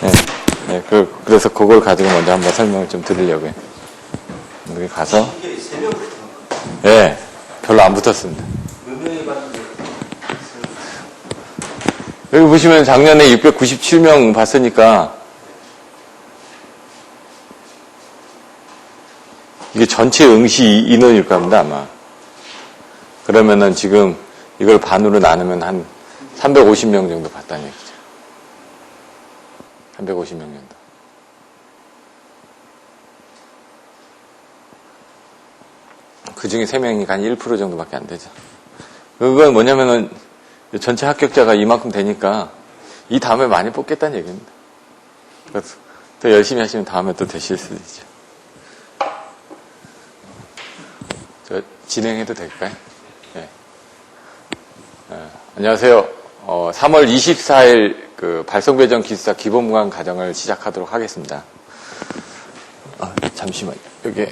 네, 네, 그래서 그걸 가지고 먼저 한번 설명을 좀 드리려고요. 여기 가서. 예, 네, 별로 안 붙었습니다. 여기 보시면 작년에 697명 봤으니까 이게 전체 응시 인원일 겁니다, 아마. 그러면은 지금 이걸 반으로 나누면 한 350명 정도 봤다는 얘기죠. 350명 정도. 그 중에 3명이 한 1% 정도밖에 안 되죠. 그건 뭐냐면은 전체 합격자가 이만큼 되니까 이 다음에 많이 뽑겠다는 얘기입니다. 그래서 더 열심히 하시면 다음에 또 되실 수도 있죠. 저 진행해도 될까요? 네. 안녕하세요. 3월 24일 그 발송배정 기숙사 기본무관 과정을 시작하도록 하겠습니다. 잠시만요. 여기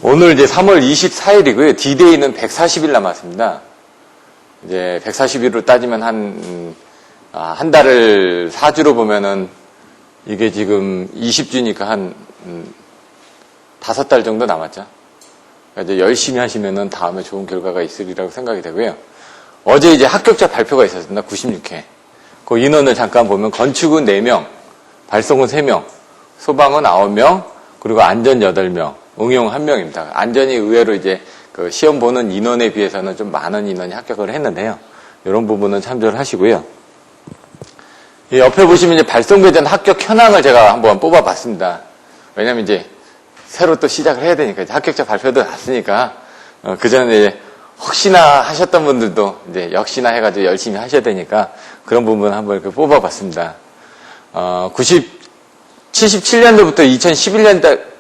오늘 이제 3월 24일이고요. D-Day는 140일 남았습니다. 이제 140일로 따지면 한 달을 4주로 보면은 이게 지금 20주니까 한 5달 정도 남았죠. 그러니까 이제 열심히 하시면은 다음에 좋은 결과가 있으리라고 생각이 되고요. 어제 이제 합격자 발표가 있었습니다. 96회. 그 인원을 잠깐 보면 건축은 4명, 발송은 3명, 소방은 9명, 그리고 안전 8명, 응용 1명입니다. 안전이 의외로 이제 그 시험 보는 인원에 비해서는 좀 많은 인원이 합격을 했는데요. 이런 부분은 참조를 하시고요. 옆에 보시면 이제 발송배전 합격 현황을 제가 한번 뽑아봤습니다. 왜냐면 이제 새로 또 시작을 해야 되니까 이제 합격자 발표도 났으니까 그 전에 이제 혹시나 하셨던 분들도 이제 역시나 해가지고 열심히 하셔야 되니까 그런 부분 한번 이렇게 뽑아봤습니다. 77년도부터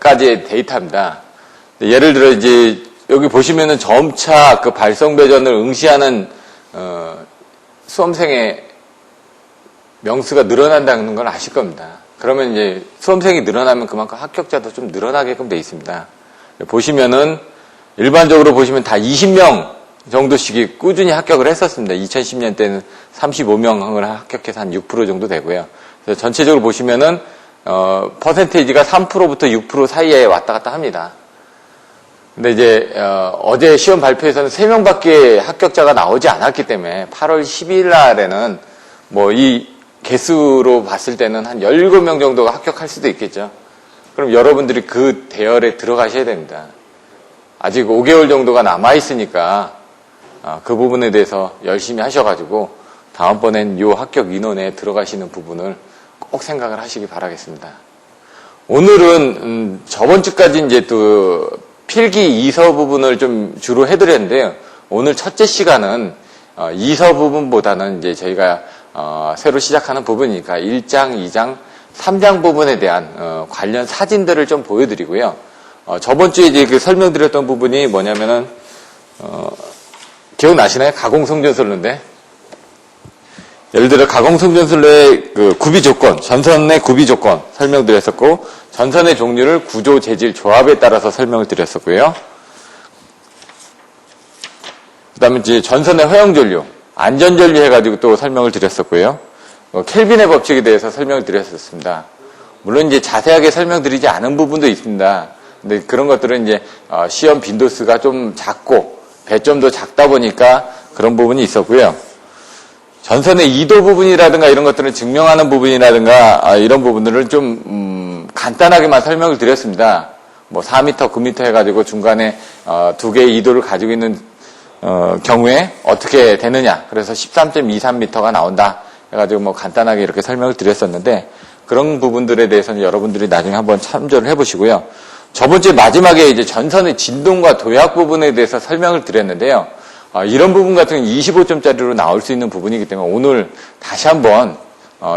2011년까지의 데이터입니다. 예를 들어 이제 여기 보시면은 점차 그 발송배전을 응시하는 수험생의 명수가 늘어난다는 걸 아실 겁니다. 그러면 이제 수험생이 늘어나면 그만큼 합격자도 좀 늘어나게끔 돼 있습니다. 보시면은 일반적으로 보시면 다 20명 정도씩이 꾸준히 합격을 했었습니다. 2010년 때는 35명을 합격해서 한 6% 정도 되고요. 그래서 전체적으로 보시면은 퍼센테이지가 3%부터 6% 사이에 왔다 갔다 합니다. 근데 이제 어제 시험 발표에서는 3명밖에 합격자가 나오지 않았기 때문에 8월 12일 날에는 뭐 이 개수로 봤을 때는 한 17명 정도가 합격할 수도 있겠죠. 그럼 여러분들이 그 대열에 들어가셔야 됩니다. 아직 5개월 정도가 남아있으니까 그 부분에 대해서 열심히 하셔가지고 다음번엔 이 합격 인원에 들어가시는 부분을 꼭 생각을 하시기 바라겠습니다. 오늘은 저번 주까지 이제 또 필기 이서 부분을 좀 주로 해드렸는데요. 오늘 첫째 시간은 이서 부분보다는 이제 저희가 새로 시작하는 부분이니까 1장, 2장, 3장 부분에 대한 관련 사진들을 좀 보여드리고요. 저번 주에 이제 그 설명드렸던 부분이 뭐냐면은 기억나시나요? 가공성전선로인데 예를 들어 가공성전선로의 그 구비 조건, 전선의 구비 조건 설명드렸었고 전선의 종류를 구조, 재질, 조합에 따라서 설명을 드렸었고요. 그 다음에 이제 전선의 허용전류, 안전전류 해가지고 또 설명을 드렸었고요. 켈빈의 법칙에 대해서 설명을 드렸었습니다. 물론 이제 자세하게 설명드리지 않은 부분도 있습니다. 근데 그런 것들은 이제 시험 빈도수가 좀 작고 배점도 작다 보니까 그런 부분이 있었고요. 전선의 이도 부분이라든가 이런 것들을 증명하는 부분이라든가 이런 부분들을 좀 간단하게만 설명을 드렸습니다. 뭐 4m, 9m 해가지고 중간에 2개의 이도를 가지고 있는 경우에 어떻게 되느냐. 그래서 13.23m가 나온다. 해가지고 뭐 간단하게 이렇게 설명을 드렸었는데 그런 부분들에 대해서는 여러분들이 나중에 한번 참조를 해보시고요. 저번 주에 마지막에 이제 전선의 진동과 도약 부분에 대해서 설명을 드렸는데요. 이런 부분 같은 경우는 25점짜리로 나올 수 있는 부분이기 때문에 오늘 다시 한번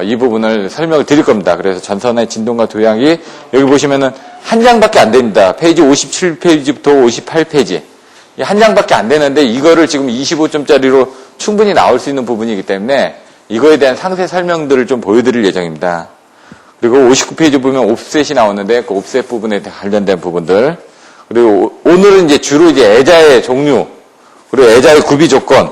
이 부분을 설명을 드릴 겁니다. 그래서 전선의 진동과 도약이 여기 보시면은 한 장밖에 안 됩니다. 페이지 57페이지부터 58페이지. 한 장밖에 안 되는데 이거를 지금 25점짜리로 충분히 나올 수 있는 부분이기 때문에 이거에 대한 상세 설명들을 좀 보여드릴 예정입니다. 그리고 59페이지 보면 옵셋이 나오는데 그 옵셋 부분에 관련된 부분들. 그리고 오늘은 이제 주로 이제 애자의 종류, 그리고 애자의 구비 조건,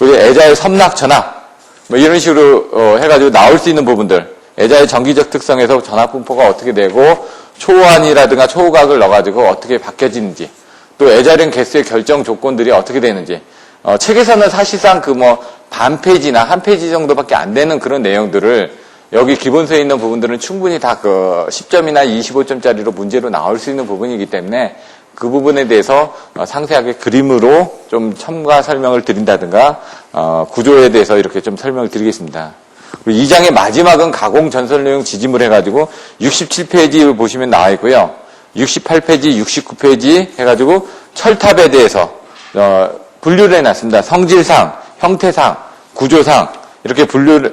그리고 애자의 섬락, 전압, 뭐 이런 식으로 해가지고 나올 수 있는 부분들, 애자의 전기적 특성에서 전압 분포가 어떻게 되고 초호환이라든가 초호각을 넣어가지고 어떻게 바뀌어지는지, 또 애자량 개수의 결정 조건들이 어떻게 되는지, 책에서는 사실상 반 페이지나 한 페이지 정도밖에 안 되는 그런 내용들을 여기 기본서에 있는 부분들은 충분히 다 10점이나 25점짜리로 문제로 나올 수 있는 부분이기 때문에 그 부분에 대해서 상세하게 그림으로 좀 첨가 설명을 드린다든가, 구조에 대해서 이렇게 좀 설명을 드리겠습니다. 그리고 2장의 마지막은 가공 전선 내용 지짐을 해가지고 67페이지를 보시면 나와 있고요. 68페이지, 69페이지 해가지고 철탑에 대해서 분류를 해놨습니다. 성질상, 형태상, 구조상 이렇게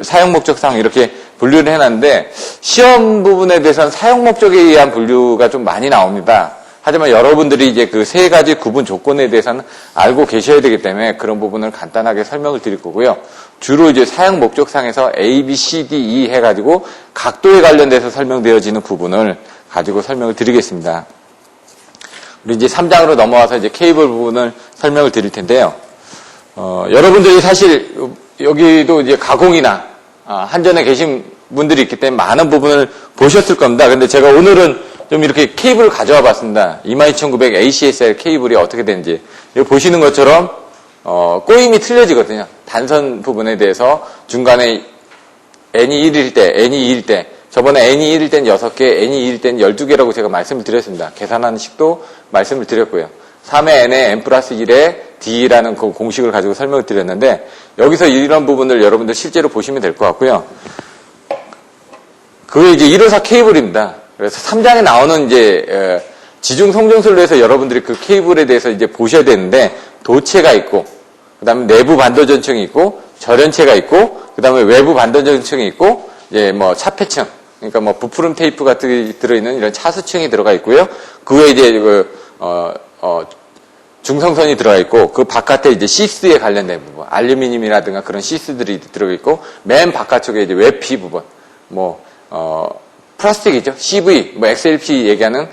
사용 목적상 이렇게 분류를 해놨는데 시험 부분에 대해서는 사용 목적에 의한 분류가 좀 많이 나옵니다. 하지만 여러분들이 이제 그 세 가지 구분 조건에 대해서는 알고 계셔야 되기 때문에 그런 부분을 간단하게 설명을 드릴 거고요. 주로 이제 사용 목적상에서 A, B, C, D, E 해가지고 각도에 관련돼서 설명되어지는 부분을 가지고 설명을 드리겠습니다. 우리 이제 3장으로 넘어와서 이제 케이블 부분을 설명을 드릴 텐데요. 여러분들이 사실 여기도 이제 가공이나 한전에 계신 분들이 있기 때문에 많은 부분을 보셨을 겁니다. 근데 제가 오늘은 좀 이렇게 케이블을 가져와 봤습니다. 22900 ACSR 케이블이 어떻게 되는지. 여기 보시는 것처럼 꼬임이 틀려지거든요. 단선 부분에 대해서 중간에 N이 1일 때, N이 2일 때, 저번에 N이 1일 때는 6개, N이 2일 때는 12개라고 제가 말씀을 드렸습니다. 계산하는 식도 말씀을 드렸고요. 3의 N에 N 플러스 1에 D라는 그 공식을 가지고 설명을 드렸는데 여기서 이런 부분을 여러분들 실제로 보시면 될 것 같고요. 그게 이제 154 케이블입니다. 그래서 3장에 나오는 이제 지중 송전술로 해서 여러분들이 그 케이블에 대해서 이제 보셔야 되는데 도체가 있고 그다음에 내부 반도전층이 있고 절연체가 있고 그다음에 외부 반도전층이 있고 이제 차폐층 그러니까 부풀음 테이프 같은 게 들어있는 이런 차수층이 들어가 있고요. 그 외에 이제 중성선이 들어가 있고 그 바깥에 이제 시스에 관련된 부분 알루미늄이라든가 그런 시스들이 들어가 있고 맨 바깥쪽에 이제 외피 부분 플라스틱이죠. CV, XLP 얘기하는,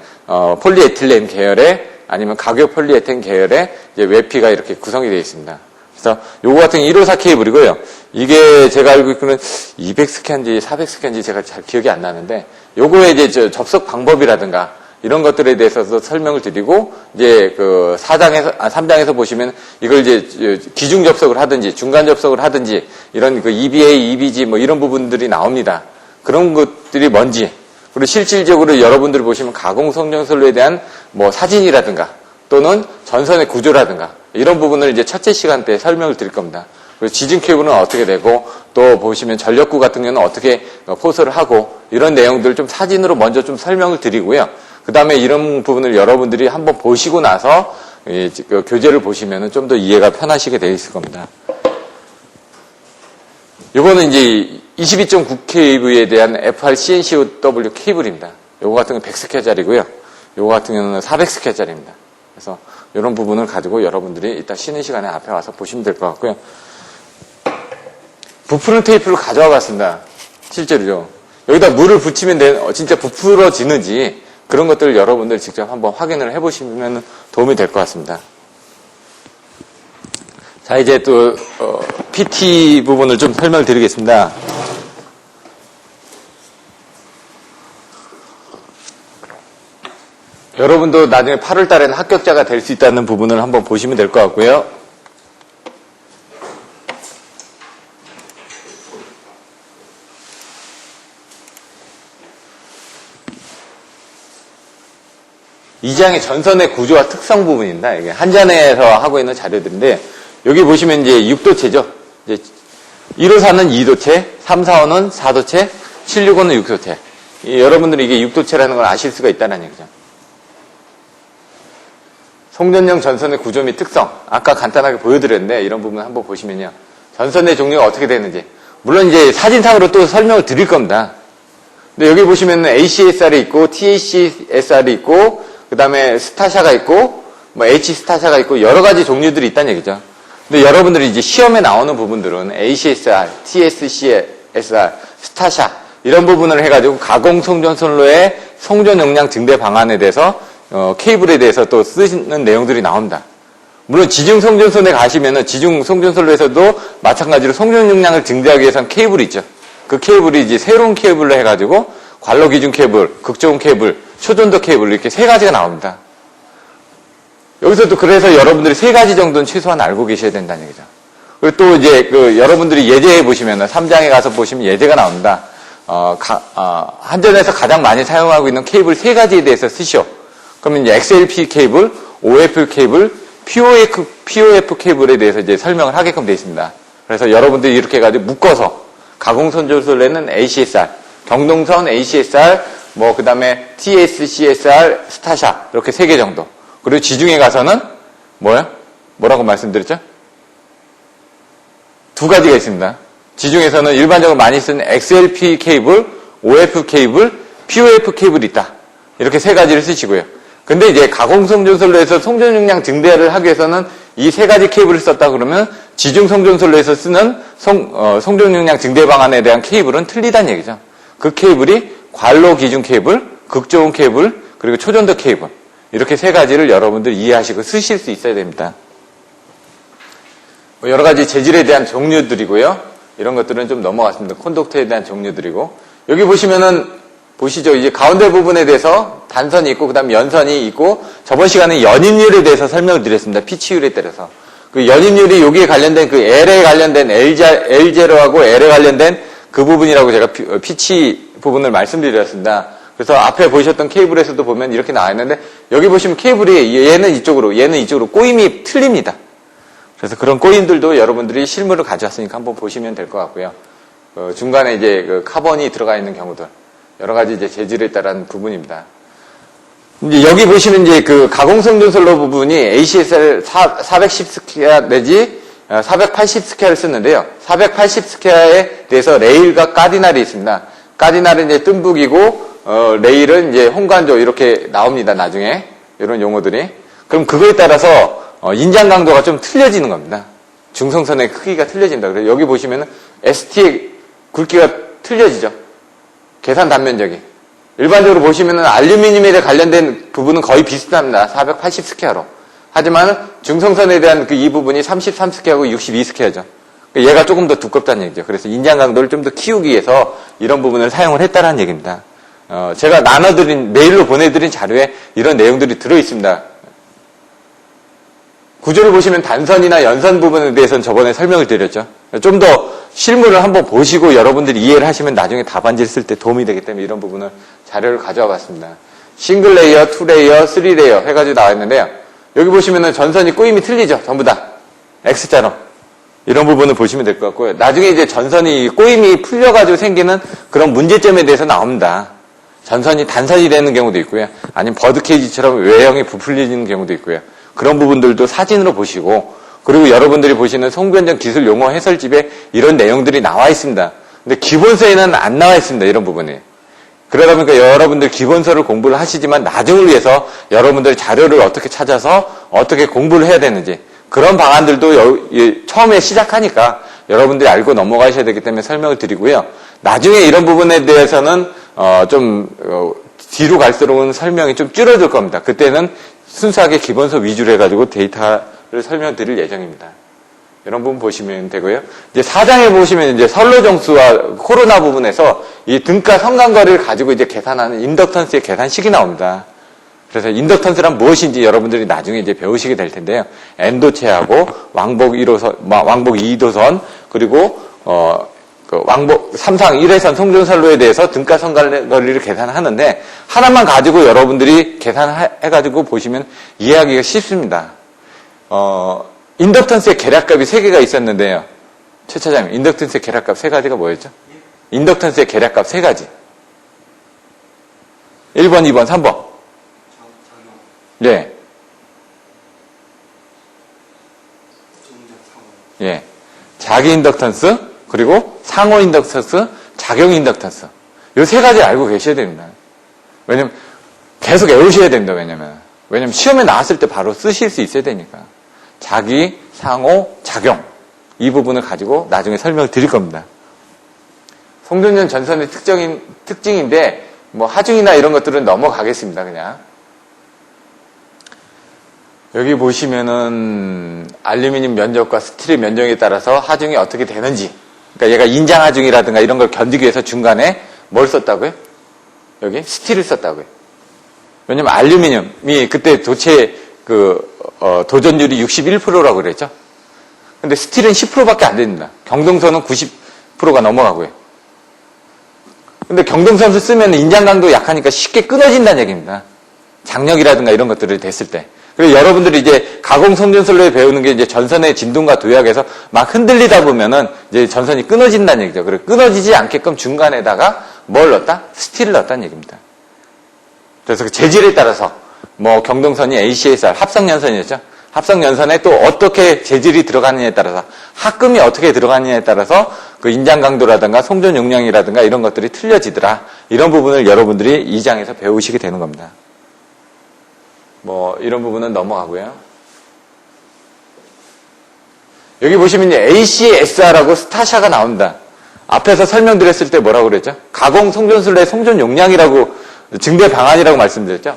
폴리에틸렌 계열의, 아니면 가격 폴리에텐 계열의 이제 외피가 이렇게 구성이 되어 있습니다. 그래서 요거 같은 154 케이블이고요. 이게 제가 알고 있기로는 200스캔인지 400스캔인지 제가 잘 기억이 안 나는데, 요거에 이제 접속 방법이라든가, 이런 것들에 대해서도 설명을 드리고, 이제 3장에서 보시면 이걸 이제 기중 접속을 하든지, 중간 접속을 하든지, 이런 EBA, EBG 이런 부분들이 나옵니다. 그런 것들이 뭔지, 그리고 실질적으로 여러분들이 보시면 가공 성전선로에 대한 사진이라든가 또는 전선의 구조라든가 이런 부분을 이제 첫째 시간 때 설명을 드릴 겁니다. 그리고 지진 케이블은 어떻게 되고 또 보시면 전력구 같은 경우는 어떻게 포설을 하고 이런 내용들을 좀 사진으로 먼저 좀 설명을 드리고요. 그 다음에 이런 부분을 여러분들이 한번 보시고 나서 교재를 보시면 좀 더 이해가 편하시게 되어 있을 겁니다. 이거는 이제 22.9kV에 대한 FR-CNCOW 케이블입니다. 요거 같은 경우는 100스퀘어짜리고요. 요거 같은 경우는 400스퀘어짜리입니다. 그래서 이런 부분을 가지고 여러분들이 이따 쉬는 시간에 앞에 와서 보시면 될 것 같고요. 부풀은 테이프를 가져와 봤습니다. 실제로요. 여기다 물을 붙이면 진짜 부풀어지는지 그런 것들을 여러분들 직접 한번 확인을 해보시면 도움이 될 것 같습니다. 자, 이제 또 PT 부분을 좀 설명을 드리겠습니다. 여러분도 나중에 8월 달에는 합격자가 될 수 있다는 부분을 한번 보시면 될 것 같고요. 이 장의 전선의 구조와 특성 부분입니다. 이게 한전에서 하고 있는 자료들인데 여기 보시면 이제 6도체죠. 이제 154는 2도체, 345는 4도체, 765는 6도체. 여러분들이 이게 6도체라는 걸 아실 수가 있다는 얘기죠. 송전용 전선의 구조 및 특성. 아까 간단하게 보여드렸는데 이런 부분 한번 보시면요. 전선의 종류가 어떻게 되는지. 물론 이제 사진상으로 또 설명을 드릴 겁니다. 근데 여기 보시면 ACSR이 있고, TACSR이 있고, 그 다음에 스타샤가 있고, H스타샤가 있고, 여러 가지 종류들이 있다는 얘기죠. 근데 여러분들이 이제 시험에 나오는 부분들은 ACSR, TSCSR, 스타샤, 이런 부분을 해가지고 가공 송전선로의 송전 용량 증대 방안에 대해서, 케이블에 대해서 또 쓰는 내용들이 나옵니다. 물론 지중 송전선에 가시면은 지중 송전선로에서도 마찬가지로 송전 용량을 증대하기 위해서는 케이블이 있죠. 그 케이블이 이제 새로운 케이블로 해가지고 관로 기준 케이블, 극저온 케이블, 초전도 케이블 이렇게 세 가지가 나옵니다. 여기서도 그래서 여러분들이 세 가지 정도는 최소한 알고 계셔야 된다는 얘기죠. 그리고 또 이제 여러분들이 예제에 보시면은 3장에 가서 보시면 예제가 나옵니다. 한전에서 가장 많이 사용하고 있는 케이블 세 가지에 대해서 쓰시오. 그러면 이제 XLP 케이블, OF 케이블, POF 케이블에 대해서 이제 설명을 하게끔 되어 있습니다. 그래서 여러분들이 이렇게 해가지고 묶어서 가공선전소에는 ACSR, 경동선 ACSR, 그 다음에 TSCSR, 스타샤 이렇게 3개 정도. 그리고 지중해 가서는 뭐라고 말씀드렸죠? 2가지가 있습니다. 지중해에서는 일반적으로 많이 쓰는 XLP 케이블, OF 케이블, POF 케이블이 있다. 이렇게 3가지를 쓰시고요. 근데 이제 가공송전선로에서 송전 용량 증대를 하기 위해서는 이 3가지 케이블을 썼다 그러면 지중 송전선로에서 쓰는 송전 용량 증대 방안에 대한 케이블은 틀리다는 얘기죠. 그 케이블이 관로 기준 케이블, 극저온 케이블, 그리고 초전도 케이블. 이렇게 3가지를 여러분들 이해하시고 쓰실 수 있어야 됩니다. 여러 가지 재질에 대한 종류들이고요. 이런 것들은 좀 넘어갔습니다. 콘덕터에 대한 종류들이고. 여기 보시죠. 이제 가운데 부분에 대해서 단선이 있고, 그 다음에 연선이 있고, 저번 시간에 연입률에 대해서 설명을 드렸습니다. 피치율에 따라서. 그 연입률이 여기에 관련된 그 L에 관련된 L0하고 L에 관련된 그 부분이라고 제가 피치 부분을 말씀드렸습니다. 그래서 앞에 보셨던 케이블에서도 보면 이렇게 나와 있는데, 여기 보시면 케이블이 얘는 이쪽으로 꼬임이 틀립니다. 그래서 그런 꼬임들도 여러분들이 실물을 가져왔으니까 한번 보시면 될 것 같고요. 중간에 이제 카본이 들어가 있는 경우들. 여러 가지 이제 재질에 따른 부분입니다. 이제 여기 보시면 이제 가공성전선로 부분이 ACSR 410스퀘어 내지 480스퀘어를 쓰는데요. 480스퀘어에 대해서 레일과 카디날이 있습니다. 카디날은 이제 뜸북이고, 레일은 이제 홍관조 이렇게 나옵니다. 나중에. 이런 용어들이. 그럼 그거에 따라서 인장 강도가 좀 틀려지는 겁니다. 중성선의 크기가 틀려진다. 그래서 여기 보시면은 ST의 굵기가 틀려지죠. 계산 단면적이. 일반적으로 보시면은 알루미늄에 관련된 부분은 거의 비슷합니다. 480스퀘어로. 하지만 중성선에 대한 이 부분이 33스퀘어하고 62스퀘어죠. 얘가 조금 더 두껍다는 얘기죠. 그래서 인장 강도를 좀 더 키우기 위해서 이런 부분을 사용을 했다는 얘기입니다. 제가 메일로 보내드린 자료에 이런 내용들이 들어있습니다. 구조를 보시면 단선이나 연선 부분에 대해서는 저번에 설명을 드렸죠. 좀 더 실물을 한번 보시고 여러분들이 이해를 하시면 나중에 답안지를 쓸 때 도움이 되기 때문에 이런 부분을 자료를 가져와 봤습니다. 싱글 레이어, 투 레이어, 쓰리 레이어 해가지고 나와 있는데요. 여기 보시면은 전선이 꼬임이 틀리죠. 전부 다. X자로. 이런 부분을 보시면 될 것 같고요. 나중에 이제 전선이 꼬임이 풀려가지고 생기는 그런 문제점에 대해서 나옵니다. 전선이 단선이 되는 경우도 있고요. 아니면 버드케이지처럼 외형이 부풀리는 경우도 있고요. 그런 부분들도 사진으로 보시고, 그리고 여러분들이 보시는 송변전 기술 용어 해설집에 이런 내용들이 나와 있습니다. 근데 기본서에는 안 나와 있습니다. 이런 부분이. 그러다 보니까 여러분들 기본서를 공부를 하시지만 나중을 위해서 여러분들 자료를 어떻게 찾아서 어떻게 공부를 해야 되는지 그런 방안들도 처음에 시작하니까 여러분들이 알고 넘어가셔야 되기 때문에 설명을 드리고요. 나중에 이런 부분에 대해서는 뒤로 갈수록은 설명이 좀 줄어들 겁니다. 그때는 순수하게 기본서 위주로 해가지고 데이터를 설명드릴 예정입니다. 이런 부분 보시면 되고요. 이제 4장에 보시면 이제 선로정수와 코로나 부분에서 이 등가 성간거리를 가지고 이제 계산하는 인덕턴스의 계산식이 나옵니다. 그래서 인덕턴스란 무엇인지 여러분들이 나중에 이제 배우시게 될 텐데요. 엔도체하고 왕복 2도선, 그리고, 왕복 3상 1회선 송전선로에 대해서 등가 성간거리를 계산하는데, 하나만 가지고 여러분들이 계산해가지고 보시면 이해하기가 쉽습니다. 인덕턴스의 계략값이 3개가 있었는데요. 최 차장님, 인덕턴스의 계략값 3가지가 뭐였죠? 인덕턴스의 계략값 3가지. 1번, 2번, 3번. 네. 예. 자기 인덕턴스, 그리고 상호 인덕턴스, 작용 인덕턴스. 이 3가지 알고 계셔야 됩니다. 왜냐면, 계속 외우셔야 됩니다. 왜냐면 시험에 나왔을 때 바로 쓰실 수 있어야 되니까. 자기, 상호, 작용. 이 부분을 가지고 나중에 설명을 드릴 겁니다. 송전전 전선의 특징인데, 하중이나 이런 것들은 넘어가겠습니다, 그냥. 여기 보시면은 알루미늄 면적과 스틸의 면적에 따라서 하중이 어떻게 되는지, 그러니까 얘가 인장 하중이라든가 이런 걸 견디기 위해서 중간에 뭘 썼다고요? 여기 스틸을 썼다고요. 왜냐면 알루미늄이 그때 도체 도전율이 61%라고 그랬죠. 근데 스틸은 10%밖에 안 됩니다. 경동선은 90%가 넘어가고요. 근데 경동선을 쓰면 인장 강도 약하니까 쉽게 끊어진다는 얘기입니다. 장력이라든가 이런 것들이 됐을 때. 그리고 여러분들이 이제 가공 성전설로에 배우는 게 이제 전선의 진동과 도약에서 막 흔들리다 보면은 이제 전선이 끊어진다는 얘기죠. 그리고 끊어지지 않게끔 중간에다가 뭘 넣었다? 스틸을 넣었다는 얘기입니다. 그래서 그 재질에 따라서 뭐 경동선이 ACSR 합성연선이었죠. 합성연선에 또 어떻게 재질이 들어가느냐에 따라서 합금이 어떻게 들어가느냐에 따라서 그 인장 강도라든가 송전 용량이라든가 이런 것들이 틀려지더라. 이런 부분을 여러분들이 2장에서 배우시게 되는 겁니다. 뭐 이런 부분은 넘어가고요. 여기 보시면 이제 ACSR하고 스타샤가 나옵니다. 앞에서 설명드렸을 때 뭐라고 그랬죠? 가공 송전술의 송전 용량이라고 증대 방안이라고 말씀드렸죠?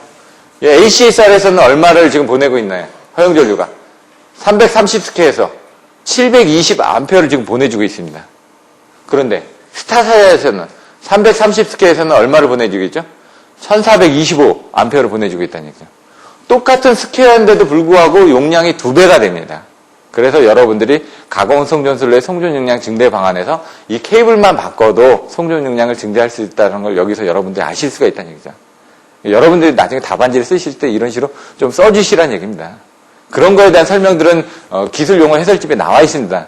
ACSR에서는 얼마를 지금 보내고 있나요? 허용전류가 330스케에서 720A를 지금 보내주고 있습니다. 그런데 스타샤에서는 330스케에서는 얼마를 보내주고 있죠? 1425A를 보내주고 있다는 얘기죠. 똑같은 스퀘어인데도 불구하고 용량이 2배가 됩니다. 그래서 여러분들이 가공 송전술로의 송전 용량 증대 방안에서 이 케이블만 바꿔도 송전 용량을 증대할 수 있다는 걸 여기서 여러분들이 아실 수가 있다는 얘기죠. 여러분들이 나중에 답안지를 쓰실 때 이런 식으로 좀 써주시라는 얘기입니다. 그런 거에 대한 설명들은 기술 용어 해설집에 나와 있습니다.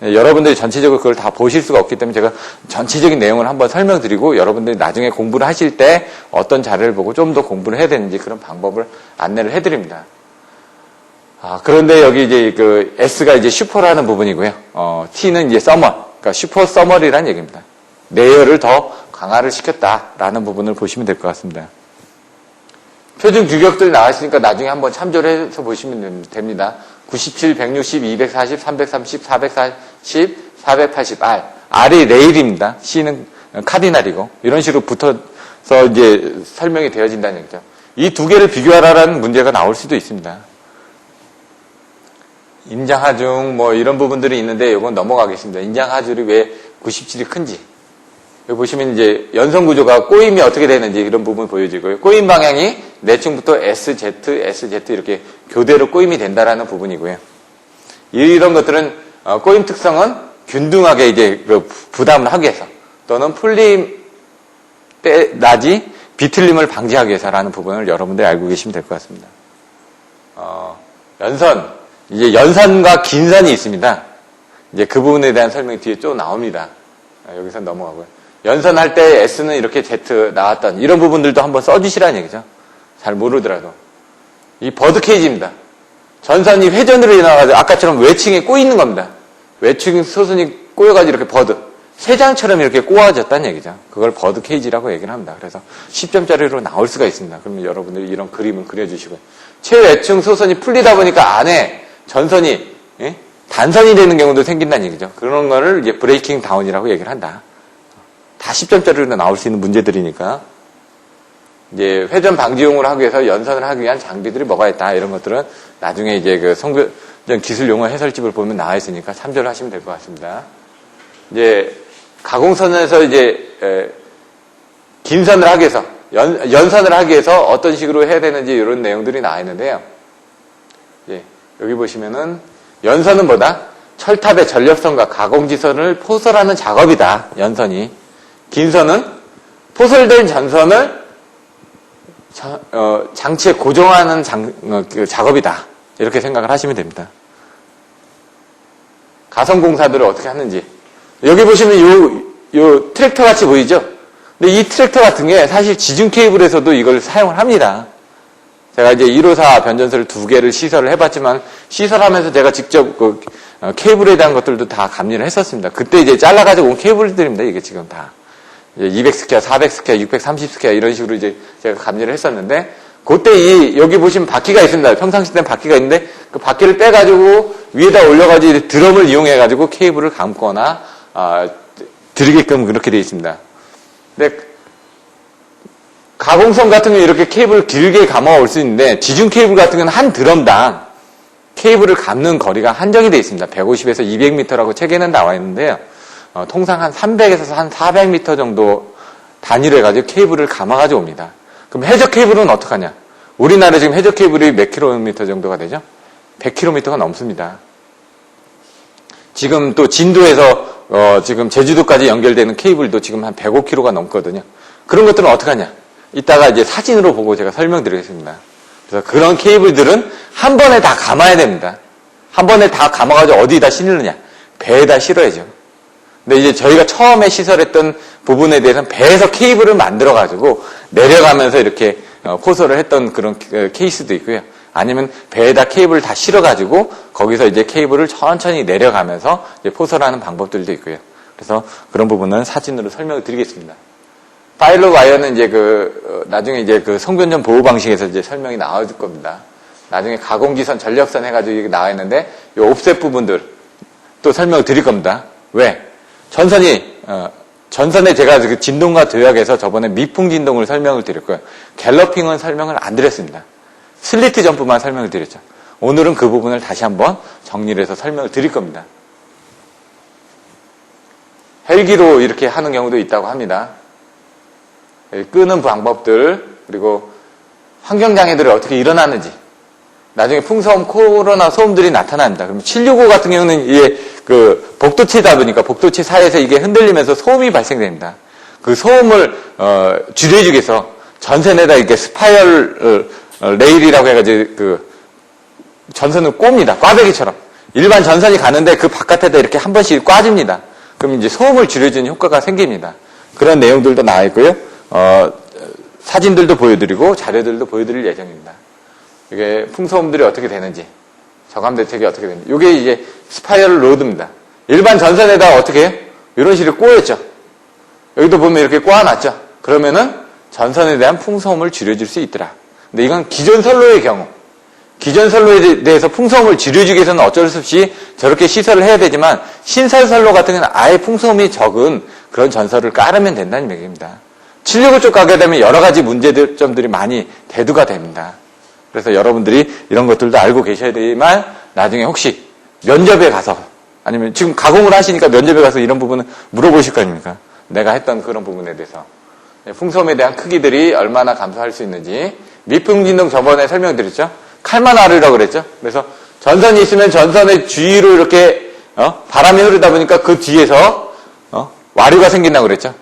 여러분들이 전체적으로 그걸 다 보실 수가 없기 때문에 제가 전체적인 내용을 한번 설명드리고 여러분들이 나중에 공부를 하실 때 어떤 자료를 보고 좀 더 공부를 해야 되는지 그런 방법을 안내를 해드립니다. 그런데 여기 이제 그 S가 이제 슈퍼라는 부분이고요. T는 이제 서멀, 그러니까 슈퍼 서멀이라는 얘기입니다. 내열을 더 강화를 시켰다라는 부분을 보시면 될 것 같습니다. 표준 규격들 나와 있으니까 나중에 한번 참조를 해서 보시면 됩니다. 97, 160, 240, 330, 440, 480R. R이 레일입니다. C는 카디날이고 이런 식으로 붙어서 이제 설명이 되어진다는 얘기죠. 이 두 개를 비교하라는 문제가 나올 수도 있습니다. 인장하중 뭐 이런 부분들이 있는데 이건 넘어가겠습니다. 인장하중이 왜 97이 큰지. 여기 보시면 이제 연선 구조가 꼬임이 어떻게 되는지 이런 부분 보여지고요. 꼬임 방향이 내층부터 SZ, SZ 이렇게 교대로 꼬임이 된다라는 부분이고요. 이런 것들은 꼬임 특성은 균등하게 이제 부담을 하기 위해서 또는 풀림 나지 비틀림을 방지하기 위해서라는 부분을 여러분들이 알고 계시면 될 것 같습니다. 연선 이제 연선과 긴선이 있습니다. 이제 그 부분에 대한 설명이 뒤에 좀 나옵니다. 여기서 넘어가고요. 연선할 때 S는 이렇게 Z 나왔던 이런 부분들도 한번 써주시라는 얘기죠. 잘 모르더라도. 이 버드 케이지입니다. 전선이 회전으로 일어나가지고 아까처럼 외층에 꼬이는 겁니다. 외층 소선이 꼬여가지고 이렇게 버드. 쇠장처럼 이렇게 꼬아졌다는 얘기죠. 그걸 버드 케이지라고 얘기를 합니다. 그래서 10점짜리로 나올 수가 있습니다. 그러면 여러분들이 이런 그림을 그려주시고요. 최외층 소선이 풀리다 보니까 안에 전선이 단선이 되는 경우도 생긴다는 얘기죠. 그런 거를 이제 브레이킹 다운이라고 얘기를 한다. 다 10점짜리로 나올 수 있는 문제들이니까 이제 회전 방지용으로 하기 위해서 연선을 하기 위한 장비들이 뭐가 있다 이런 것들은 나중에 이제 그 성전 기술 용어 해설집을 보면 나와 있으니까 참조를 하시면 될 것 같습니다. 이제 가공선에서 이제 긴선을 하기 위해서 연선을 하기 위해서 어떤 식으로 해야 되는지 이런 내용들이 나와 있는데요. 여기 보시면은 연선은 뭐다? 철탑의 전력선과 가공지선을 포설하는 작업이다. 연선이. 긴선은 포설된 전선을 장치에 고정하는 작업이다. 이렇게 생각을 하시면 됩니다. 가선공사들을 어떻게 하는지. 여기 보시면 요 트랙터 같이 보이죠? 근데 이 트랙터 같은 게 사실 지중 케이블에서도 이걸 사용을 합니다. 제가 이제 154 변전소를 2개를 시설을 해봤지만 시설하면서 제가 직접 그 케이블에 대한 것들도 다 감리를 했었습니다. 그때 이제 잘라가지고 온 케이블들입니다. 이게 지금 다. 200스퀘어, 400스퀘어, 630스퀘어 이런 식으로 이제 제가 감리를 했었는데 그때 여기 보시면 바퀴가 있습니다. 평상시대는 바퀴가 있는데 그 바퀴를 빼가지고 위에다 올려가지고 드럼을 이용해가지고 케이블을 감거나 드리게끔 그렇게 되어 있습니다. 근데 가공선 같은 경우는 이렇게 케이블을 길게 감아 올 수 있는데, 지중 케이블 같은 경우는 한 드럼당 케이블을 감는 거리가 한정이 되어 있습니다. 150에서 200m라고 책에는 나와 있는데요. 통상 한 300에서 한 400m 정도 단위로 해가지고 케이블을 감아가지고 옵니다. 그럼 해저 케이블은 어떡하냐? 우리나라 지금 해저 케이블이 몇 킬로미터 정도가 되죠? 100km가 넘습니다. 지금 또 진도에서 지금 제주도까지 연결되는 케이블도 지금 한 105km가 넘거든요. 그런 것들은 어떡하냐? 이따가 이제 사진으로 보고 제가 설명드리겠습니다. 그래서 그런 케이블들은 한 번에 다 감아야 됩니다. 한 번에 다 감아가지고 어디다 실느냐? 배에다 실어야죠. 근데 이제 저희가 처음에 시설했던 부분에 대해서는 배에서 케이블을 만들어가지고 내려가면서 이렇게 포설을 했던 그런 케이스도 있고요. 아니면 배에다 케이블을 다 실어가지고 거기서 이제 케이블을 천천히 내려가면서 이제 포설하는 방법들도 있고요. 그래서 그런 부분은 사진으로 설명을 드리겠습니다. 파일럿 와이어는 이제 나중에 이제 송변전 보호 방식에서 이제 설명이 나올 겁니다. 나중에 가공기선, 전력선 해가지고 이게 나와 있는데, 이 옵셋 부분들 또 설명을 드릴 겁니다. 왜? 전선에 제가 그 진동과 도약에서 저번에 미풍 진동을 설명을 드렸고요. 갤러핑은 설명을 안 드렸습니다. 슬리트 점프만 설명을 드렸죠. 오늘은 그 부분을 다시 한번 정리를 해서 설명을 드릴 겁니다. 헬기로 이렇게 하는 경우도 있다고 합니다. 끄는 방법들, 그리고 환경장애들이 어떻게 일어나는지, 나중에 풍소음, 코로나 소음들이 나타납니다. 그럼 765 같은 경우는 이게 복도체다 보니까 복도체 사이에서 이게 흔들리면서 소음이 발생됩니다. 그 소음을 줄여주기 위해서 전선에다 이렇게 스파이럴 레일이라고 해가지고 전선을 꼽니다. 꽈배기처럼. 일반 전선이 가는데 그 바깥에다 이렇게 한 번씩 꽈줍니다. 그럼 이제 소음을 줄여주는 효과가 생깁니다. 그런 내용들도 나와 있고요. 사진들도 보여드리고 자료들도 보여드릴 예정입니다. 이게 풍소음들이 어떻게 되는지, 저감 대책이 어떻게 되는지. 이게 이제 스파이럴 로드입니다. 일반 전선에다 어떻게 해요? 이런 식으로 꼬였죠. 여기도 보면 이렇게 꼬아놨죠. 그러면은 전선에 대한 풍소음을 줄여줄 수 있더라. 근데 이건 기존 선로의 경우, 기존 선로에 대해서 풍소음을 줄여주기 위해서는 어쩔 수 없이 저렇게 시설을 해야 되지만, 신설 선로 같은 경우는 아예 풍소음이 적은 그런 전설을 깔으면 된다는 얘기입니다. 765 쪽 가게 되면 여러 가지 문제점들이 많이 대두가 됩니다. 그래서 여러분들이 이런 것들도 알고 계셔야 되지만, 나중에 혹시 면접에 가서, 아니면 지금 가공을 하시니까 면접에 가서 이런 부분은 물어보실 거 아닙니까? 내가 했던 그런 부분에 대해서. 풍소음에 대한 크기들이 얼마나 감소할 수 있는지. 미풍진동 저번에 설명드렸죠? 칼만 아르라고 그랬죠? 그래서 전선이 있으면 전선의 주위로 이렇게 바람이 흐르다 보니까 그 뒤에서 와류가 생긴다고 그랬죠?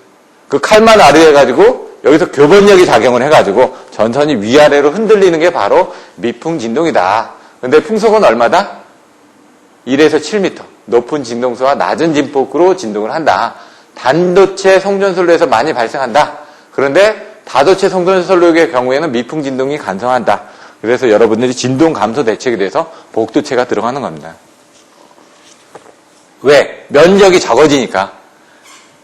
그 칼만 아르 해가지고 여기서 교번력이 작용을 해가지고 전선이 위아래로 흔들리는 게 바로 미풍진동이다. 근데 풍속은 얼마다? 1에서 7m. 높은 진동수와 낮은 진폭으로 진동을 한다. 단도체 송전선로에서 많이 발생한다. 그런데 다도체 송전선로의 경우에는 미풍진동이 간성한다. 그래서 여러분들이 진동 감소 대책에 대해서 복도체가 들어가는 겁니다. 왜? 면적이 적어지니까.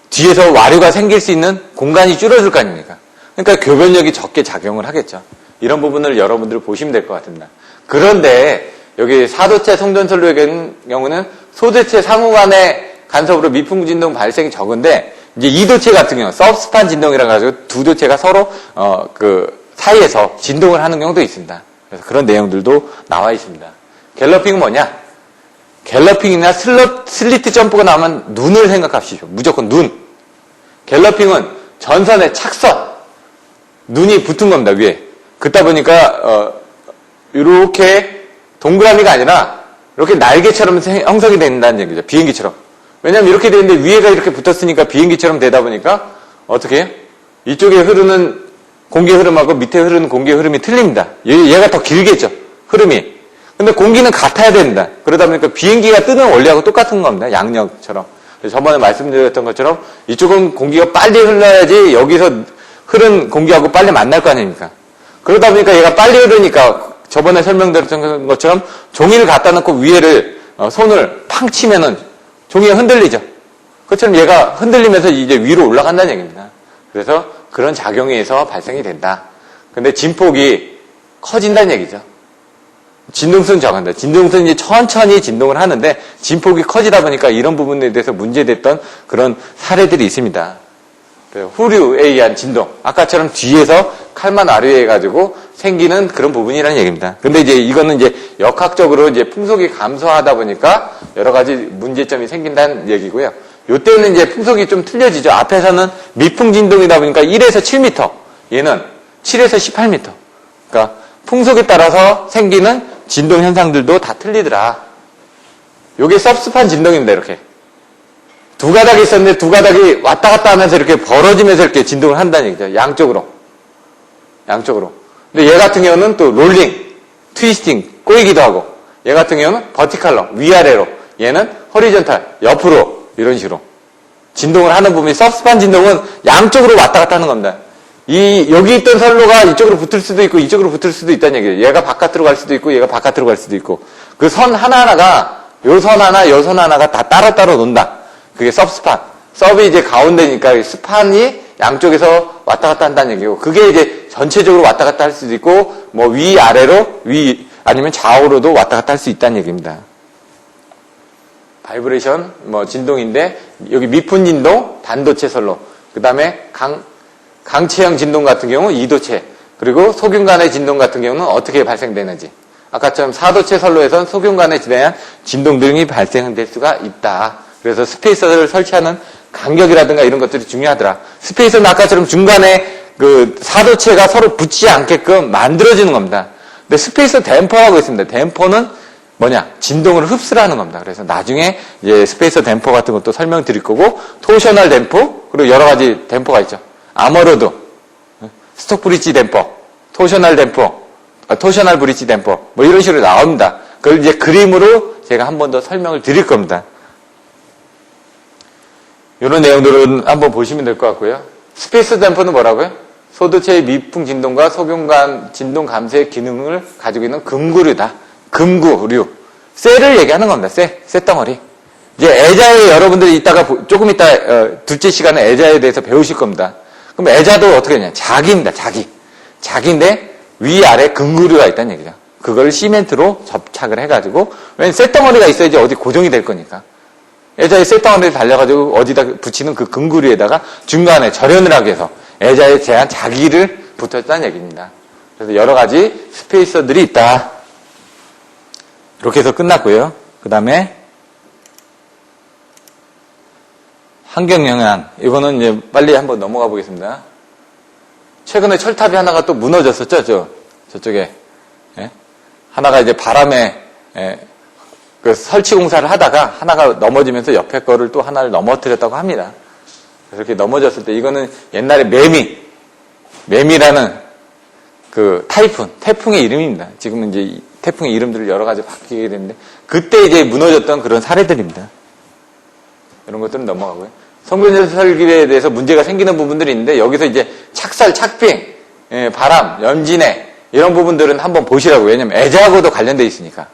뒤에서 와류가 생길 수 있는 공간이 줄어들 거 아닙니까? 그러니까 교변력이 적게 작용을 하겠죠. 이런 부분을 여러분들 보시면 될 것 같습니다. 그런데 여기 사도체 송전선로의 경우는 소도체 상호 간의 간섭으로 미풍진동 발생이 적은데, 이제 이도체 같은 경우 서브스판 진동이라 가지고 두 도체가 서로 사이에서 진동을 하는 경우도 있습니다. 그래서 그런 내용들도 나와 있습니다. 갤러핑은 뭐냐? 갤러핑이나 슬리트 점프가 나오면 눈을 생각하십시오. 무조건 눈. 갤러핑은 전선의 착선, 눈이 붙은 겁니다, 위에. 그러다 보니까 이렇게 동그라미가 아니라 이렇게 날개처럼 형성이 된다는 얘기죠. 비행기처럼. 왜냐하면 이렇게 되는데 위에가 이렇게 붙었으니까 비행기처럼 되다 보니까 어떻게 해요? 이쪽에 흐르는 공기 흐름하고 밑에 흐르는 공기 흐름이 틀립니다. 얘가 더 길겠죠, 흐름이. 근데 공기는 같아야 된다. 그러다 보니까 비행기가 뜨는 원리하고 똑같은 겁니다. 양력처럼. 저번에 말씀드렸던 것처럼 이쪽은 공기가 빨리 흘러야지 여기서 흐른 공기하고 빨리 만날 거 아닙니까? 그러다 보니까 얘가 빨리 흐르니까 저번에 설명드렸던 것처럼 종이를 갖다 놓고 위에를 손을 팡 치면은 종이가 흔들리죠. 그것처럼 얘가 흔들리면서 이제 위로 올라간다는 얘기입니다. 그래서 그런 작용에 의해서 발생이 된다. 근데 진폭이 커진다는 얘기죠. 진동수는 적은데, 진동수는 이제 천천히 진동을 하는데, 진폭이 커지다 보니까 이런 부분에 대해서 문제됐던 그런 사례들이 있습니다. 후류에 의한 진동. 아까처럼 뒤에서 칼만 아류해가지고 생기는 그런 부분이라는 얘기입니다. 근데 이제 이거는 이제 역학적으로 이제 풍속이 감소하다 보니까 여러 가지 문제점이 생긴다는 얘기고요. 요때는 이제 풍속이 좀 틀려지죠. 앞에서는 미풍 진동이다 보니까 1에서 7m. 얘는 7에서 18m. 그러니까 풍속에 따라서 생기는 진동 현상들도 다 틀리더라. 요게 섭습한 진동입니다. 이렇게. 두 가닥이 있었는데 두 가닥이 왔다 갔다 하면서 이렇게 벌어지면서 이렇게 진동을 한다는 얘기죠. 양쪽으로. 근데 얘 같은 경우는 또 롤링, 트위스팅, 꼬이기도 하고, 얘 같은 경우는 버티칼로, 위아래로, 얘는 허리전탈, 옆으로, 이런 식으로. 진동을 하는 부분이 섭습한 진동은 양쪽으로 왔다 갔다 하는 겁니다. 여기 있던 선로가 이쪽으로 붙을 수도 있고, 이쪽으로 붙을 수도 있다는 얘기예요. 얘가 바깥으로 갈 수도 있고, 얘가 바깥으로 갈 수도 있고. 그 선 하나하나가, 요 선 하나, 요 선 하나가 다 따로따로 논다. 그게 섭스판. 섭이 이제 가운데니까 스판이 양쪽에서 왔다 갔다 한다는 얘기고, 그게 이제 전체적으로 왔다 갔다 할 수도 있고, 뭐 위아래로, 아니면 좌우로도 왔다 갔다 할 수 있다는 얘기입니다. 바이브레이션, 뭐 진동인데, 여기 미분 진동, 단도체 선로. 그 다음에 강체형 진동 같은 경우 2도체. 그리고 소균간의 진동 같은 경우는 어떻게 발생되는지. 아까처럼 4도체 선로에선 소균간에 대한 진동 등이 발생될 수가 있다. 그래서 스페이서를 설치하는 간격이라든가 이런 것들이 중요하더라. 스페이서는 아까처럼 중간에 그 4도체가 서로 붙지 않게끔 만들어지는 겁니다. 근데 스페이서 댐퍼라고 있습니다. 댐퍼는 뭐냐? 진동을 흡수를 하는 겁니다. 그래서 나중에 이제 스페이서 댐퍼 같은 것도 설명드릴 거고, 토셔널 댐퍼, 그리고 여러 가지 댐퍼가 있죠. 아머로드, 스톡 브릿지 댐퍼, 토셔널 댐퍼, 토셔널 브릿지 댐퍼, 뭐 이런 식으로 나옵니다. 그걸 이제 그림으로 제가 한 번 더 설명을 드릴 겁니다. 이런 내용들은 한번 보시면 될 것 같고요. 스페이스 댐퍼는 뭐라고요? 소도체의 미풍 진동과 소균간 진동 감쇄의 기능을 가지고 있는 금구류다. 금구류. 쇠를 얘기하는 겁니다. 쇠덩어리. 이제 애자에 여러분들이 조금 이따, 둘째 시간에 애자에 대해서 배우실 겁니다. 그럼 애자도 어떻게 하냐? 자기입니다. 자기인데 위아래 금구류가 있다는 얘기죠. 그걸 시멘트로 접착을 해가지고, 왜냐면 쇠덩어리가 있어야지 어디 고정이 될 거니까. 애자에 쇠덩어리를 달려가지고 어디다 붙이는 그 금구류에다가 중간에 절연을 하기 위해서 애자에 대한 자기를 붙였다는 얘기입니다. 그래서 여러 가지 스페이서들이 있다. 이렇게 해서 끝났고요. 그 다음에 환경영향. 이거는 이제 빨리 한번 넘어가 보겠습니다. 최근에 철탑이 하나가 또 무너졌었죠. 저쪽에. 예? 하나가 이제 바람에 그 설치 공사를 하다가 하나가 넘어지면서 옆에 거를 또 하나를 넘어뜨렸다고 합니다. 그래서 이렇게 넘어졌을 때 이거는 옛날에 매미라는 그 태풍의 이름입니다. 지금은 이제 태풍의 이름들을 여러 가지 바뀌게 됐는데 그때 이제 무너졌던 그런 사례들입니다. 이런 것들은 넘어가고요. 성변 설계에 대해서 문제가 생기는 부분들이 있는데 여기서 이제 착살, 착빙, 바람, 연진해 이런 부분들은 한번 보시라고. 왜냐면 애자하고도 관련되어 있으니까.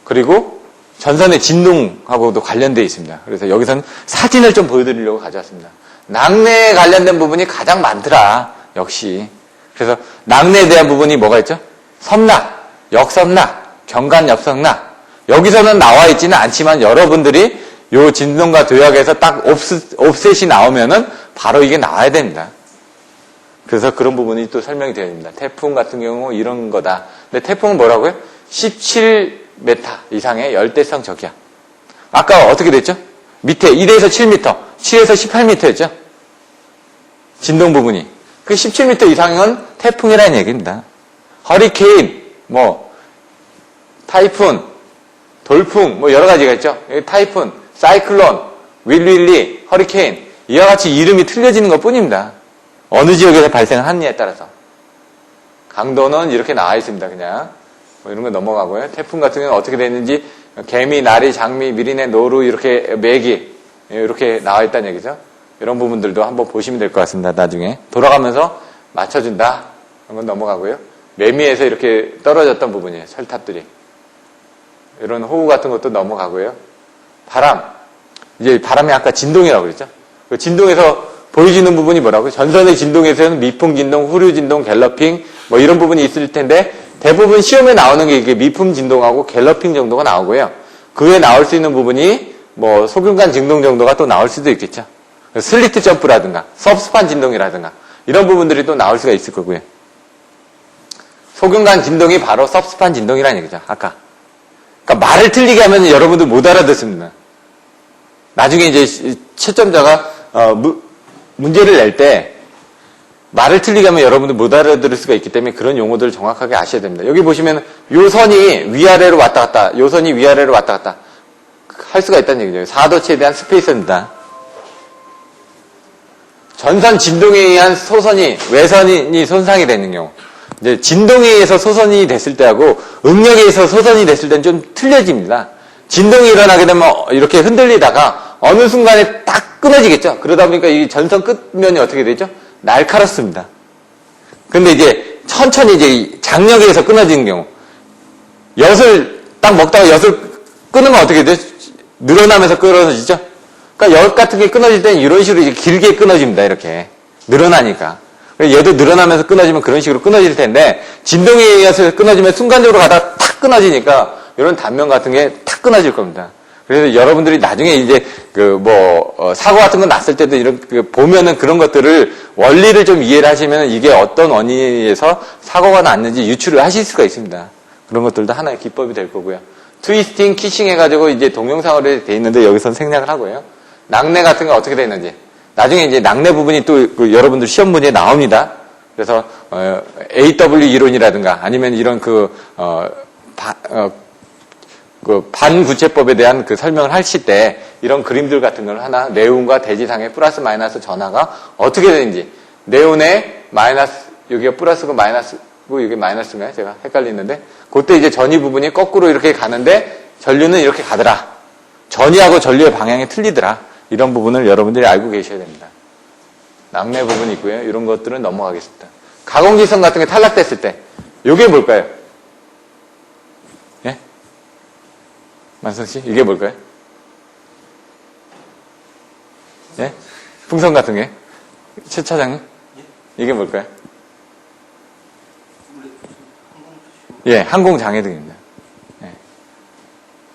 그리고 전선의 진동하고도 관련되어 있습니다. 그래서 여기서는 사진을 좀 보여드리려고 가져왔습니다. 낙내에 관련된 부분이 가장 많더라. 역시. 그래서 낙내에 대한 부분이 뭐가 있죠? 섬낙, 역섬낙, 경간역섬낙. 여기서는 나와 있지는 않지만 여러분들이 요 진동과 도약에서 딱 옵셋이 나오면은 바로 이게 나와야 됩니다. 그래서 그런 부분이 또 설명이 되어 있습니다. 태풍 같은 경우 이런 거다. 근데 태풍은 뭐라고요? 17m 이상의 열대성 적이야. 아까 어떻게 됐죠? 밑에 1에서 7m, 7에서 18m였죠? 진동 부분이. 그 17m 이상은 태풍이라는 얘기입니다. 허리케인, 타이푼, 돌풍, 여러 가지가 있죠? 타이푼, 사이클론, 윌윌리, 허리케인. 이와 같이 이름이 틀려지는 것 뿐입니다. 어느 지역에서 발생하느냐에 따라서. 강도는 이렇게 나와 있습니다, 그냥. 이런 거 넘어가고요. 태풍 같은 경우는 어떻게 됐는지, 개미, 나리, 장미, 미리네, 노루, 이렇게 매기, 이렇게 나와 있다는 얘기죠. 이런 부분들도 한번 보시면 될 것 같습니다, 나중에. 돌아가면서 맞춰준다. 한번 넘어가고요. 매미에서 이렇게 떨어졌던 부분이에요, 철탑들이. 이런 호우 같은 것도 넘어가고요. 바람. 이제 바람이 아까 진동이라고 그랬죠. 그 진동에서 보여지는 부분이 뭐라고요? 전선의 진동에서는 미풍 진동, 후류 진동, 갤러핑, 이런 부분이 있을 텐데, 대부분 시험에 나오는 게 이게 미풍 진동하고 갤러핑 정도가 나오고요. 그 외에 나올 수 있는 부분이 소균간 진동 정도가 또 나올 수도 있겠죠. 슬리트 점프라든가 섭스판 진동이라든가 이런 부분들이 또 나올 수가 있을 거고요. 소경관 진동이 바로 섭스판 진동이라는 얘기죠. 아까. 그러니까 말을 틀리게 하면 여러분들 못 알아듣습니다. 나중에 이제 채점자가 문제를 낼 때 말을 틀리게 하면 여러분들 못 알아들을 수가 있기 때문에 그런 용어들을 정확하게 아셔야 됩니다. 여기 보시면 요 선이 위아래로 왔다 갔다, 요 선이 위아래로 왔다 갔다 할 수가 있다는 얘기죠. 사도치에 대한 스페이스입니다. 전선 진동에 의한 소선이, 외선이 손상이 되는 경우. 이제 진동에 의해서 소선이 됐을 때하고 응력에 의해서 소선이 됐을 때는 좀 틀려집니다. 진동이 일어나게 되면 이렇게 흔들리다가 어느 순간에 딱 끊어지겠죠. 그러다 보니까 이 전선 끝면이 어떻게 되죠? 날카롭습니다. 근데 이제 천천히 이제 장력에 의해서 끊어지는 경우. 엿을 딱 먹다가 엿을 끊으면 어떻게 돼요? 늘어나면서 끊어지죠? 그러니까 엿 같은 게 끊어질 때는 이런 식으로 이제 길게 끊어집니다. 이렇게. 늘어나니까. 얘도 늘어나면서 끊어지면 그런 식으로 끊어질 텐데, 진동에 의해서 끊어지면 순간적으로 가다가 탁 끊어지니까, 이런 단면 같은 게 탁 끊어질 겁니다. 그래서 여러분들이 나중에 이제, 사고 같은 거 났을 때도 이런, 보면은 그런 것들을, 원리를 좀 이해를 하시면 이게 어떤 원인에서 사고가 났는지 유추를 하실 수가 있습니다. 그런 것들도 하나의 기법이 될 거고요. 트위스팅, 키싱 해가지고 이제 동영상으로 돼 있는데 여기서는 생략을 하고요. 낙내 같은 거 어떻게 되는지. 나중에 이제 낙내 부분이 또 여러분들 시험 문제에 나옵니다. 그래서 AW 이론이라든가 아니면 이런 반구체법에 대한 그 설명을 하실 때 이런 그림들 같은 걸 하나 네온과 대지상의 플러스 마이너스 전하가 어떻게 되는지 네온의 마이너스 여기가 플러스고 마이너스고 이게 마이너스인가요? 제가 헷갈리는데 그때 이제 전위 부분이 거꾸로 이렇게 가는데 전류는 이렇게 가더라. 전위하고 전류의 방향이 틀리더라. 이런 부분을 여러분들이 알고 계셔야 됩니다. 낙내 부분이 있고요. 이런 것들은 넘어가겠습니다. 가공지선 같은 게 탈락됐을 때 이게 뭘까요? 예? 만성씨 이게 뭘까요? 예? 풍선 같은 게? 최 차장님? 이게 뭘까요? 예, 항공장애등입니다.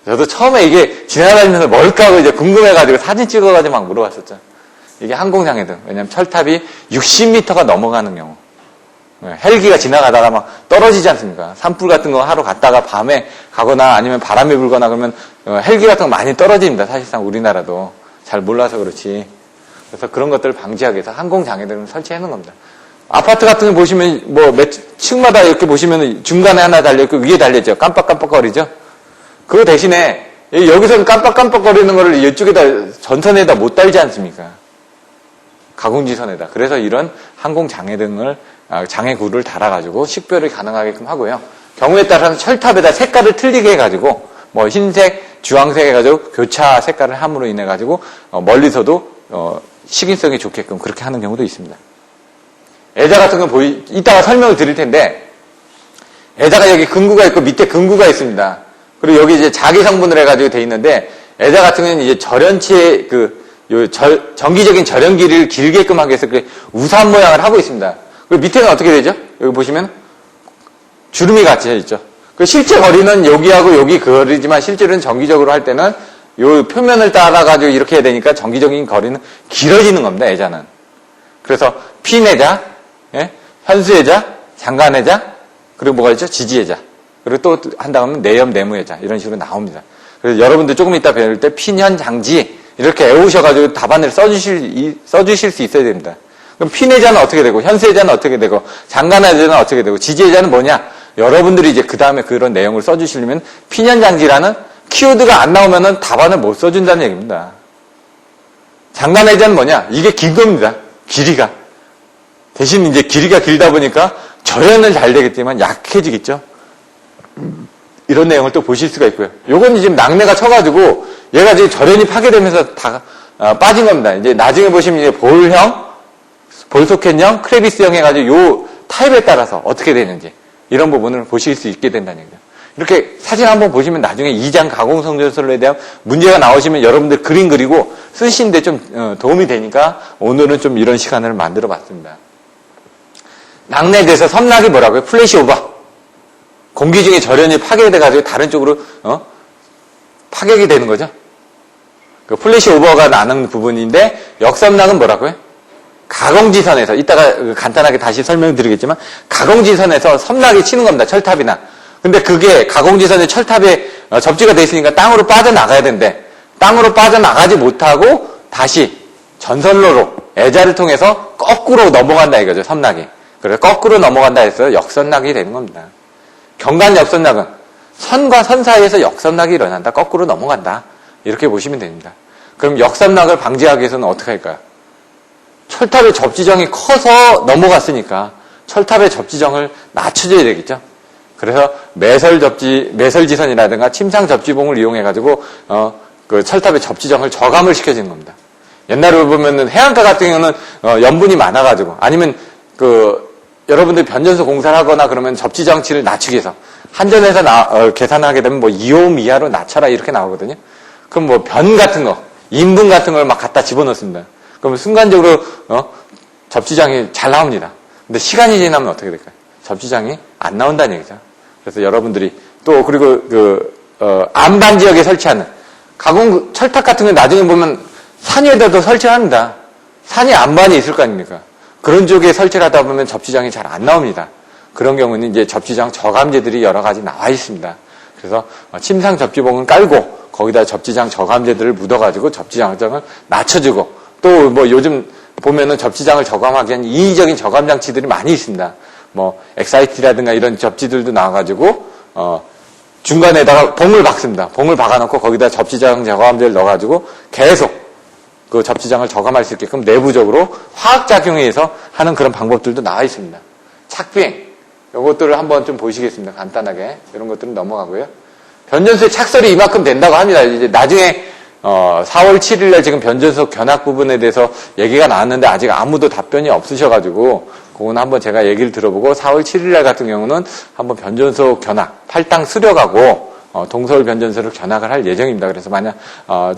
저도 처음에 이게 지나다니면서 뭘까 하고 이제 궁금해가지고 사진 찍어가지고 막 물어봤었죠. 이게 항공장애등. 왜냐면 철탑이 60m가 넘어가는 경우. 헬기가 지나가다가 막 떨어지지 않습니까? 산불 같은 거 하러 갔다가 밤에 가거나 아니면 바람이 불거나 그러면 헬기 같은 거 많이 떨어집니다. 사실상 우리나라도. 잘 몰라서 그렇지. 그래서 그런 것들을 방지하기 위해서 항공장애등을 설치해 놓은 겁니다. 아파트 같은 거 보시면 몇 층마다 이렇게 보시면 중간에 하나 달려있고 위에 달려있죠. 깜빡깜빡거리죠. 그거 대신에 여기서는 깜빡깜빡거리는 거를 이쪽에다 전선에다 못 달지 않습니까? 가공지선에다. 그래서 이런 항공장애등을 장애구를 달아가지고 식별이 가능하게끔 하고요. 경우에 따라서는 철탑에다 색깔을 틀리게 해가지고 흰색, 주황색 해가지고 교차 색깔을 함으로 인해가지고 멀리서도 식인성이 좋게끔 그렇게 하는 경우도 있습니다. 애자 같은 건 이따가 설명을 드릴 텐데 애자가 여기 금구가 있고 밑에 금구가 있습니다. 그리고 여기 이제 자기 성분을 해가지고 돼 있는데, 애자 같은 경우는 이제 절연체의 정기적인 절연 길이를 길게끔 하기 위해서 우산 모양을 하고 있습니다. 그리고 밑에는 어떻게 되죠? 여기 보시면 주름이 같이 있죠. 실제 거리는 여기하고 여기 거리지만 실제로는 정기적으로 할 때는 요 표면을 따라가지고 이렇게 해야 되니까 정기적인 거리는 길어지는 겁니다, 애자는. 그래서 핀애자, 현수애자, 장간애자, 그리고 뭐가 있죠? 지지애자. 그리고 또 한다 하면 내염, 내무애자 이런 식으로 나옵니다. 그래서 여러분들 조금 이따 배울 때 핀현, 장지 이렇게 외우셔가지고 답안을 써주실 수 있어야 됩니다. 그럼 핀애자는 어떻게 되고 현수애자는 어떻게 되고 장간애자는 어떻게 되고 지지애자는 뭐냐? 여러분들이 이제 그 다음에 그런 내용을 써주시려면 핀현, 장지라는 키워드가 안 나오면은 답안을 못 써준다는 얘기입니다. 장간애자는 뭐냐? 이게 긴 겁니다. 길이가. 대신 이제 길이가 길다 보니까 절연은 잘 되겠지만 약해지겠죠? 이런 내용을 또 보실 수가 있고요. 요건 지금 낙내가 쳐가지고 얘가 지금 절연이 파괴되면서 다 빠진 겁니다. 이제 나중에 보시면 이제 볼소켓형, 크레비스형 해가지고 요 타입에 따라서 어떻게 되는지 이런 부분을 보실 수 있게 된다는 얘기죠. 이렇게 사진 한번 보시면 나중에 2장 가공성전설에 대한 문제가 나오시면 여러분들 그림 그리고 쓰시는데 좀 도움이 되니까 오늘은 좀 이런 시간을 만들어 봤습니다. 낙내에 대해서 섬락이 뭐라고요? 플래시 오버. 공기 중에 절연이 파괴돼가지고 다른 쪽으로 파괴가 되는 거죠. 그 플래시 오버가 나는 부분인데 역삼락은 뭐라고요? 가공지선에서, 이따가 간단하게 다시 설명드리겠지만, 가공지선에서 섬락이 치는 겁니다. 철탑이나. 근데 그게 가공지선의 철탑에 접지가 돼 있으니까 땅으로 빠져나가야 되는데, 땅으로 빠져나가지 못하고 다시 전선로로 애자를 통해서 거꾸로 넘어간다 이거죠, 섬락이. 그래서 거꾸로 넘어간다 해서 역선락이 되는 겁니다. 경간 역선락은 선과 선 사이에서 역선락이 일어난다, 거꾸로 넘어간다. 이렇게 보시면 됩니다. 그럼 역선락을 방지하기 위해서는 어떻게 할까요? 철탑의 접지정이 커서 넘어갔으니까 철탑의 접지정을 낮춰줘야 되겠죠. 그래서 매설지선이라든가 침상 접지봉을 이용해가지고 그 철탑의 접지정을 저감을 시켜주는 겁니다. 옛날에 보면은 해안가 같은 경우는 염분이 많아가지고 아니면 여러분들 변전소 공사를 하거나 그러면 접지장치를 낮추기 위해서 한전에서 계산하게 되면 뭐 2옴 이하로 낮춰라 이렇게 나오거든요. 그럼 뭐 변 같은 거, 인분 같은 걸 막 갖다 집어넣습니다. 그러면 순간적으로 접지장이 잘 나옵니다. 근데 시간이 지나면 어떻게 될까요? 접지장이 안 나온다는 얘기죠. 그래서 여러분들이 또 그리고 안반 지역에 설치하는 가공 철탑 같은 거 나중에 보면 산 위에다도 설치합니다. 산이 안반이 있을 거 아닙니까? 그런 쪽에 설치를 하다 보면 접지장이 잘 안 나옵니다. 그런 경우는 이제 접지장 저감제들이 여러 가지 나와 있습니다. 그래서 침상 접지봉을 깔고 거기다 접지장 저감제들을 묻어가지고 접지장을 낮춰주고 또 뭐 요즘 보면은 접지장을 저감하기 위한 인위적인 저감 장치들이 많이 있습니다. 뭐 엑사이티라든가 이런 접지들도 나와가지고 중간에다가 봉을 박습니다. 봉을 박아놓고 거기다 접지장 저감제를 넣어가지고 계속 그 접지장을 저감할 수 있게끔 내부적으로 화학작용에 의해서 하는 그런 방법들도 나와 있습니다. 착비행, 이것들을 한번 좀 보시겠습니다. 간단하게. 이런 것들은 넘어가고요. 변전소의 착설이 이만큼 된다고 합니다. 이제 나중에 4월 7일 날 지금 변전소 견학 부분에 대해서 얘기가 나왔는데 아직 아무도 답변이 없으셔가지고 그건 한번 제가 얘기를 들어보고 4월 7일 날 같은 경우는 한번 변전소 견학, 탈당 수료가고 동서울 변전소를 견학을 할 예정입니다. 그래서 만약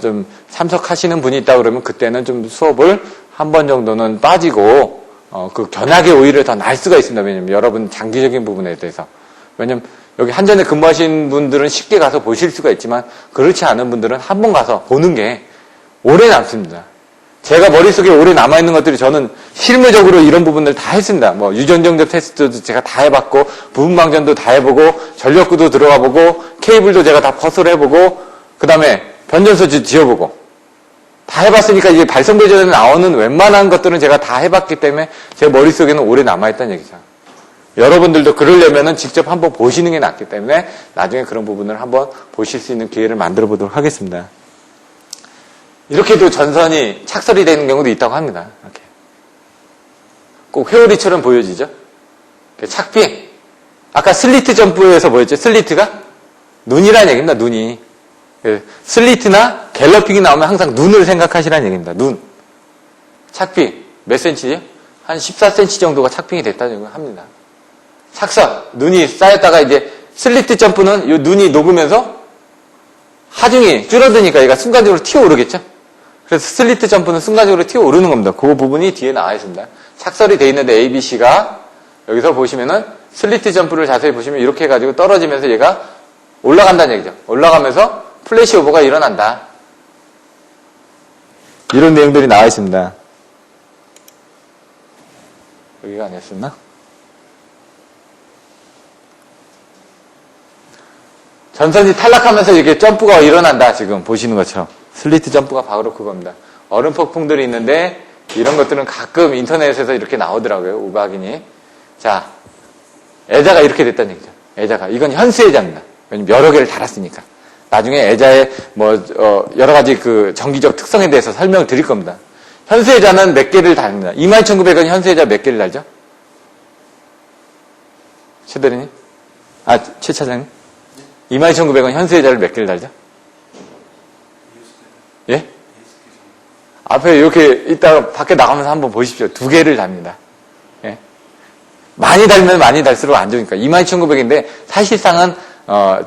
좀 참석하시는 분이 있다 그러면 그때는 좀 수업을 한 번 정도는 빠지고 그 견학의 오히려 더 날 수가 있습니다. 왜냐면 여러분 장기적인 부분에 대해서. 왜냐면 여기 한전에 근무하신 분들은 쉽게 가서 보실 수가 있지만 그렇지 않은 분들은 한 번 가서 보는 게 오래 남습니다. 제가 머릿속에 오래 남아있는 것들이 저는 실무적으로 이런 부분들 다 했습니다. 뭐 유전정접 테스트도 제가 다 해봤고 부분방전도 다 해보고 전력구도 들어가보고 케이블도 제가 다 퍼스를 해보고 그 다음에 변전소 지어보고 다 해봤으니까 이제 발성배전에 나오는 웬만한 것들은 제가 다 해봤기 때문에 제 머릿속에는 오래 남아있다는 얘기죠. 여러분들도 그러려면은 직접 한번 보시는 게 낫기 때문에 나중에 그런 부분을 한번 보실 수 있는 기회를 만들어 보도록 하겠습니다. 이렇게도 전선이 착설이 되는 경우도 있다고 합니다. 이렇게. 꼭 회오리처럼 보여지죠? 착비. 아까 슬리트 점프에서 뭐였죠? 슬리트가? 눈이라는 얘기입니다, 눈이. 슬리트나 갤러핑이 나오면 항상 눈을 생각하시라는 얘기입니다, 눈. 착비. 몇 센치죠? 한 14cm 정도가 착빙이 됐다는 얘기를 합니다. 착선. 눈이 쌓였다가 이제 슬리트 점프는 이 눈이 녹으면서 하중이 줄어드니까 얘가 순간적으로 튀어오르겠죠? 그래서 슬리트 점프는 순간적으로 튀어오르는 겁니다. 그 부분이 뒤에 나와 있습니다. 착설이 돼 있는데 ABC가 여기서 보시면은 슬리트 점프를 자세히 보시면 이렇게 해가지고 떨어지면서 얘가 올라간다는 얘기죠. 올라가면서 플래시 오버가 일어난다. 이런 내용들이 나와 있습니다. 여기가 아니었었나? 전선이 탈락하면서 이렇게 점프가 일어난다. 지금 보시는 것처럼. 슬리트 점프가 바로 그겁니다. 얼음 폭풍들이 있는데 이런 것들은 가끔 인터넷에서 이렇게 나오더라고요. 우박이니. 자, 애자가 이렇게 됐다는 얘기죠. 애자가. 이건 현수애자입니다. 왜냐면 여러 개를 달았으니까. 나중에 애자의 여러 가지 그 정기적 특성에 대해서 설명을 드릴 겁니다. 현수애자는 몇 개를 달습니다. 22,900원 현수애자 몇 개를 달죠? 최 대리님? 최 차장님? 22,900원 현수애자를 몇 개를 달죠? 예? 앞에 이렇게 이따 밖에 나가면서 한번 보십시오. 2개를 답니다. 예? 많이 달면 많이 달수록 안 좋으니까. 22,900인데 사실상은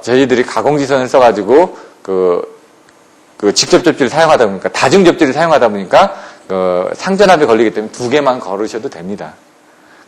저희들이 가공지선을 써가지고 그 직접 접지를 사용하다 보니까 다중 접지를 사용하다 보니까 상전압에 걸리기 때문에 2개만 걸으셔도 됩니다.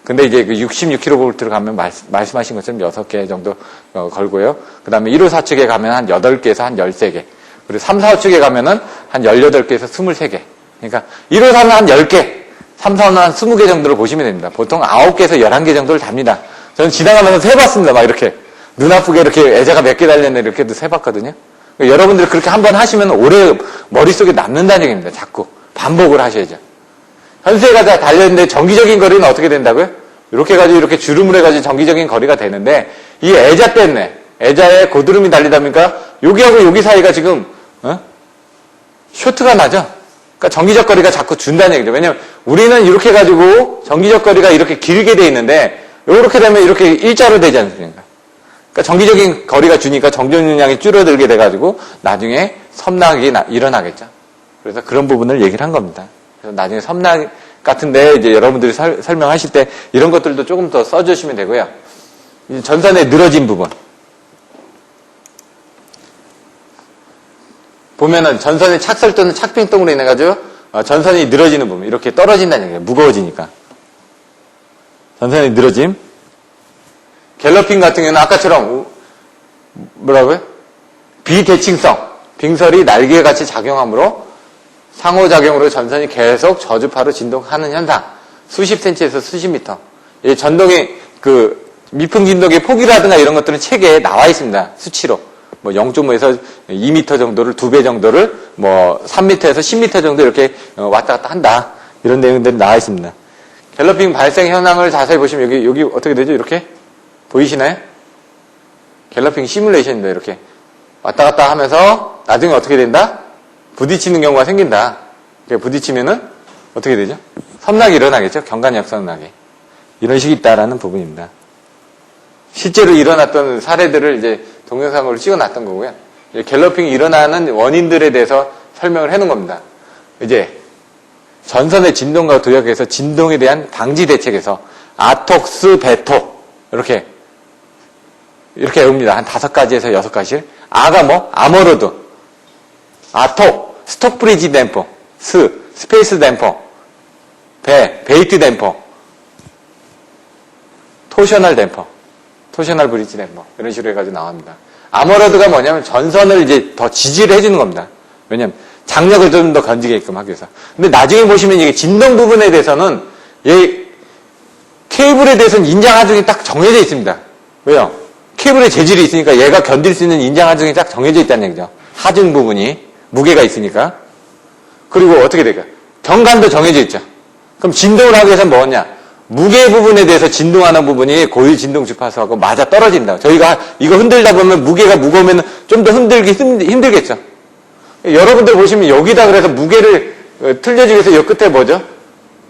근데 이제 그 66kV로 가면 말씀하신 것처럼 6개 정도 걸고요. 그 다음에 1호 4축에 가면 한 8개에서 한 13개. 그리고 3, 4, 5축에 가면은 한 18개에서 23개. 그러니까 1호선은 한 10개, 3호선은 한 20개 정도를 보시면 됩니다. 보통 9개에서 11개 정도를 답니다. 저는 지나가면서 세봤습니다. 막 이렇게. 눈 아프게 이렇게 애자가 몇 개 달렸네 이렇게도 세봤거든요. 그러니까 여러분들이 그렇게 한번 하시면 오래 머릿속에 남는다는 얘기입니다. 자꾸. 반복을 하셔야죠. 현수회가 다 달렸는데 정기적인 거리는 어떻게 된다고요? 이렇게 해가지고 이렇게 주름을 해가지고 정기적인 거리가 되는데 이 애자 때문에 애자에 고드름이 달리다 보니까 여기하고 여기 사이가 지금 쇼트가 나죠? 그러니까 정기적 거리가 자꾸 준다는 얘기죠. 왜냐면 우리는 이렇게 해가지고 정기적 거리가 이렇게 길게 돼 있는데 이렇게 되면 이렇게 일자로 되지 않습니까? 그러니까 정기적인 거리가 주니까 정전율량이 줄어들게 돼가지고 나중에 섬나기 일어나겠죠. 그래서 그런 부분을 얘기를 한 겁니다. 그래서 나중에 섬나기 같은데 이제 여러분들이 설명하실 때 이런 것들도 조금 더 써주시면 되고요. 전선의 늘어진 부분. 보면은 전선의 착설 또는 착빙동으로 인해가지고 전선이 늘어지는 부분. 이렇게 떨어진다는 얘기예요. 무거워지니까. 전선이 늘어짐. 갤러핑 같은 경우는 아까처럼 뭐라고요? 비대칭성. 빙설이 날개에 같이 작용하므로 상호작용으로 전선이 계속 저주파로 진동하는 현상. 수십 센치에서 수십 미터. 이 전동의 미풍 진동의 폭이라든가 이런 것들은 책에 나와 있습니다. 수치로. 뭐 0.5에서 2m 정도를 2배 정도를 뭐 3m에서 10m 정도 이렇게 왔다 갔다 한다. 이런 내용들이 나와 있습니다. 갤러핑 발생 현황을 자세히 보시면 여기 어떻게 되죠? 이렇게 보이시나요? 갤러핑 시뮬레이션입니다. 이렇게 왔다 갔다 하면서 나중에 어떻게 된다? 부딪히는 경우가 생긴다. 부딪히면은 어떻게 되죠? 섬나기 일어나겠죠? 경관역선나기. 이런 식이 있다라는 부분입니다. 실제로 일어났던 사례들을 이제 동영상으로 찍어놨던 거고요. 갤러핑이 일어나는 원인들에 대해서 설명을 해놓은 겁니다. 이제 전선의 진동과 도약에서 진동에 대한 방지 대책에서 아톡스, 베토 이렇게 외웁니다. 한 5가지에서 6가지. 아가 뭐? 아머로드, 아톡, 스톡브리지 댐퍼, 스페이스 댐퍼, 베이트 댐퍼, 토셔널 댐퍼, 토셔널 브리지 댐퍼 이런 식으로 해가지고 나옵니다. 아머러드가 뭐냐면 전선을 이제 더 지지를 해주는 겁니다. 왜냐면 장력을 좀 더 건지게끔 하기 위해서. 근데 나중에 보시면 이게 진동 부분에 대해서는 케이블에 대해서는 인장 하중이 딱 정해져 있습니다. 왜요? 케이블의 재질이 있으니까 얘가 견딜 수 있는 인장 하중이 딱 정해져 있다는 얘기죠. 하중 부분이 무게가 있으니까. 그리고 어떻게 될까요? 경관도 정해져 있죠. 그럼 진동을 하기 위해서는 뭐냐? 무게 부분에 대해서 진동하는 부분이 고유 진동 주파수하고 맞아 떨어진다. 저희가 이거 흔들다 보면 무게가 무거우면 좀 더 흔들기 힘들겠죠. 여러분들 보시면 여기다 그래서 무게를 틀려주기 위해서 이 끝에 뭐죠?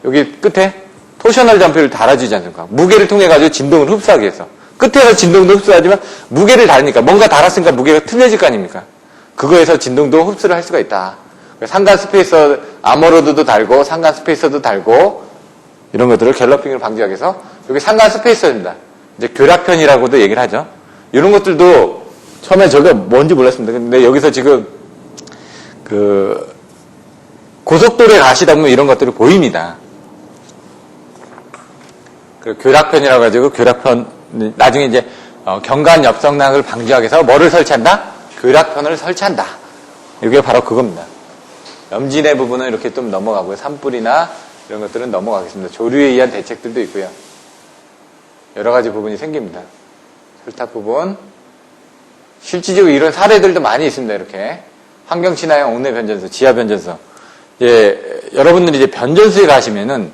여기 끝에 토셔널 점프를 달아주지 않습니까? 무게를 통해 가지고 진동을 흡수하기 위해서. 끝에서 진동도 흡수하지만 무게를 달으니까 뭔가 달았으니까 무게가 틀려질 거 아닙니까? 그거에서 진동도 흡수를 할 수가 있다. 상간 스페이서 아머로드도 달고 상간 스페이서도 달고 이런 것들을 갤러핑을 방지하기 위해서 여기 상간 스페이서입니다. 이제 교락편이라고도 얘기를 하죠. 이런 것들도 처음에 저가 뭔지 몰랐습니다. 근데 여기서 지금 고속도로에 가시다 보면 이런 것들이 보입니다. 그 교락편이라고 가지고 교락편 나중에 이제 경관 엽성락을 방지하기 위해서 뭐를 설치한다? 교락편을 설치한다. 이게 바로 그겁니다. 염진의 부분은 이렇게 좀 넘어가고요. 산불이나 이런 것들은 넘어가겠습니다. 조류에 의한 대책들도 있고요. 여러 가지 부분이 생깁니다. 설탁 부분. 실질적으로 이런 사례들도 많이 있습니다. 이렇게. 환경친화형 옥내 변전소, 지하 변전소. 여러분들이 이제 변전소에 가시면은,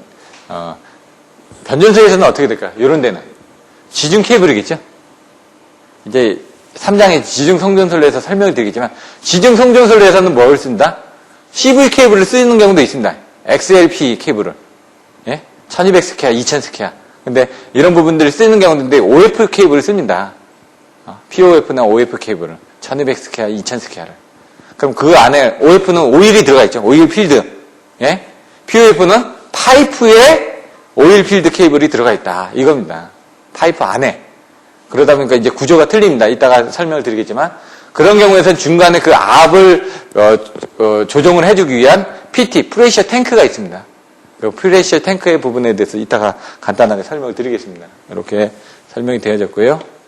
변전소에서는 어떻게 될까요? 이런 데는. 지중 케이블이겠죠? 이제 3장의 지중 송전선로에서 설명을 드리겠지만, 지중 송전선로에서는 뭘 쓴다? CV 케이블을 쓰는 경우도 있습니다. XLP 케이블을. 1200 스퀘어, 2000 스퀘어. 근데 이런 부분들을 쓰는 경우도 있는데, OF 케이블을 씁니다. POF나 OF 케이블을. 1200 스퀘어, 2000 스퀘어를. 그럼 그 안에 OF는 오일이 들어가 있죠. 오일 필드. POF는 파이프에 오일 필드 케이블이 들어가 있다. 이겁니다. 파이프 안에. 그러다 보니까 이제 구조가 틀립니다. 이따가 설명을 드리겠지만. 그런 경우에는 중간에 그 압을 조정을 해주기 위한 PT, 프레셔 탱크가 있습니다. 그 프레셔 탱크의 부분에 대해서 이따가 간단하게 설명을 드리겠습니다. 이렇게 설명이 되어졌고요.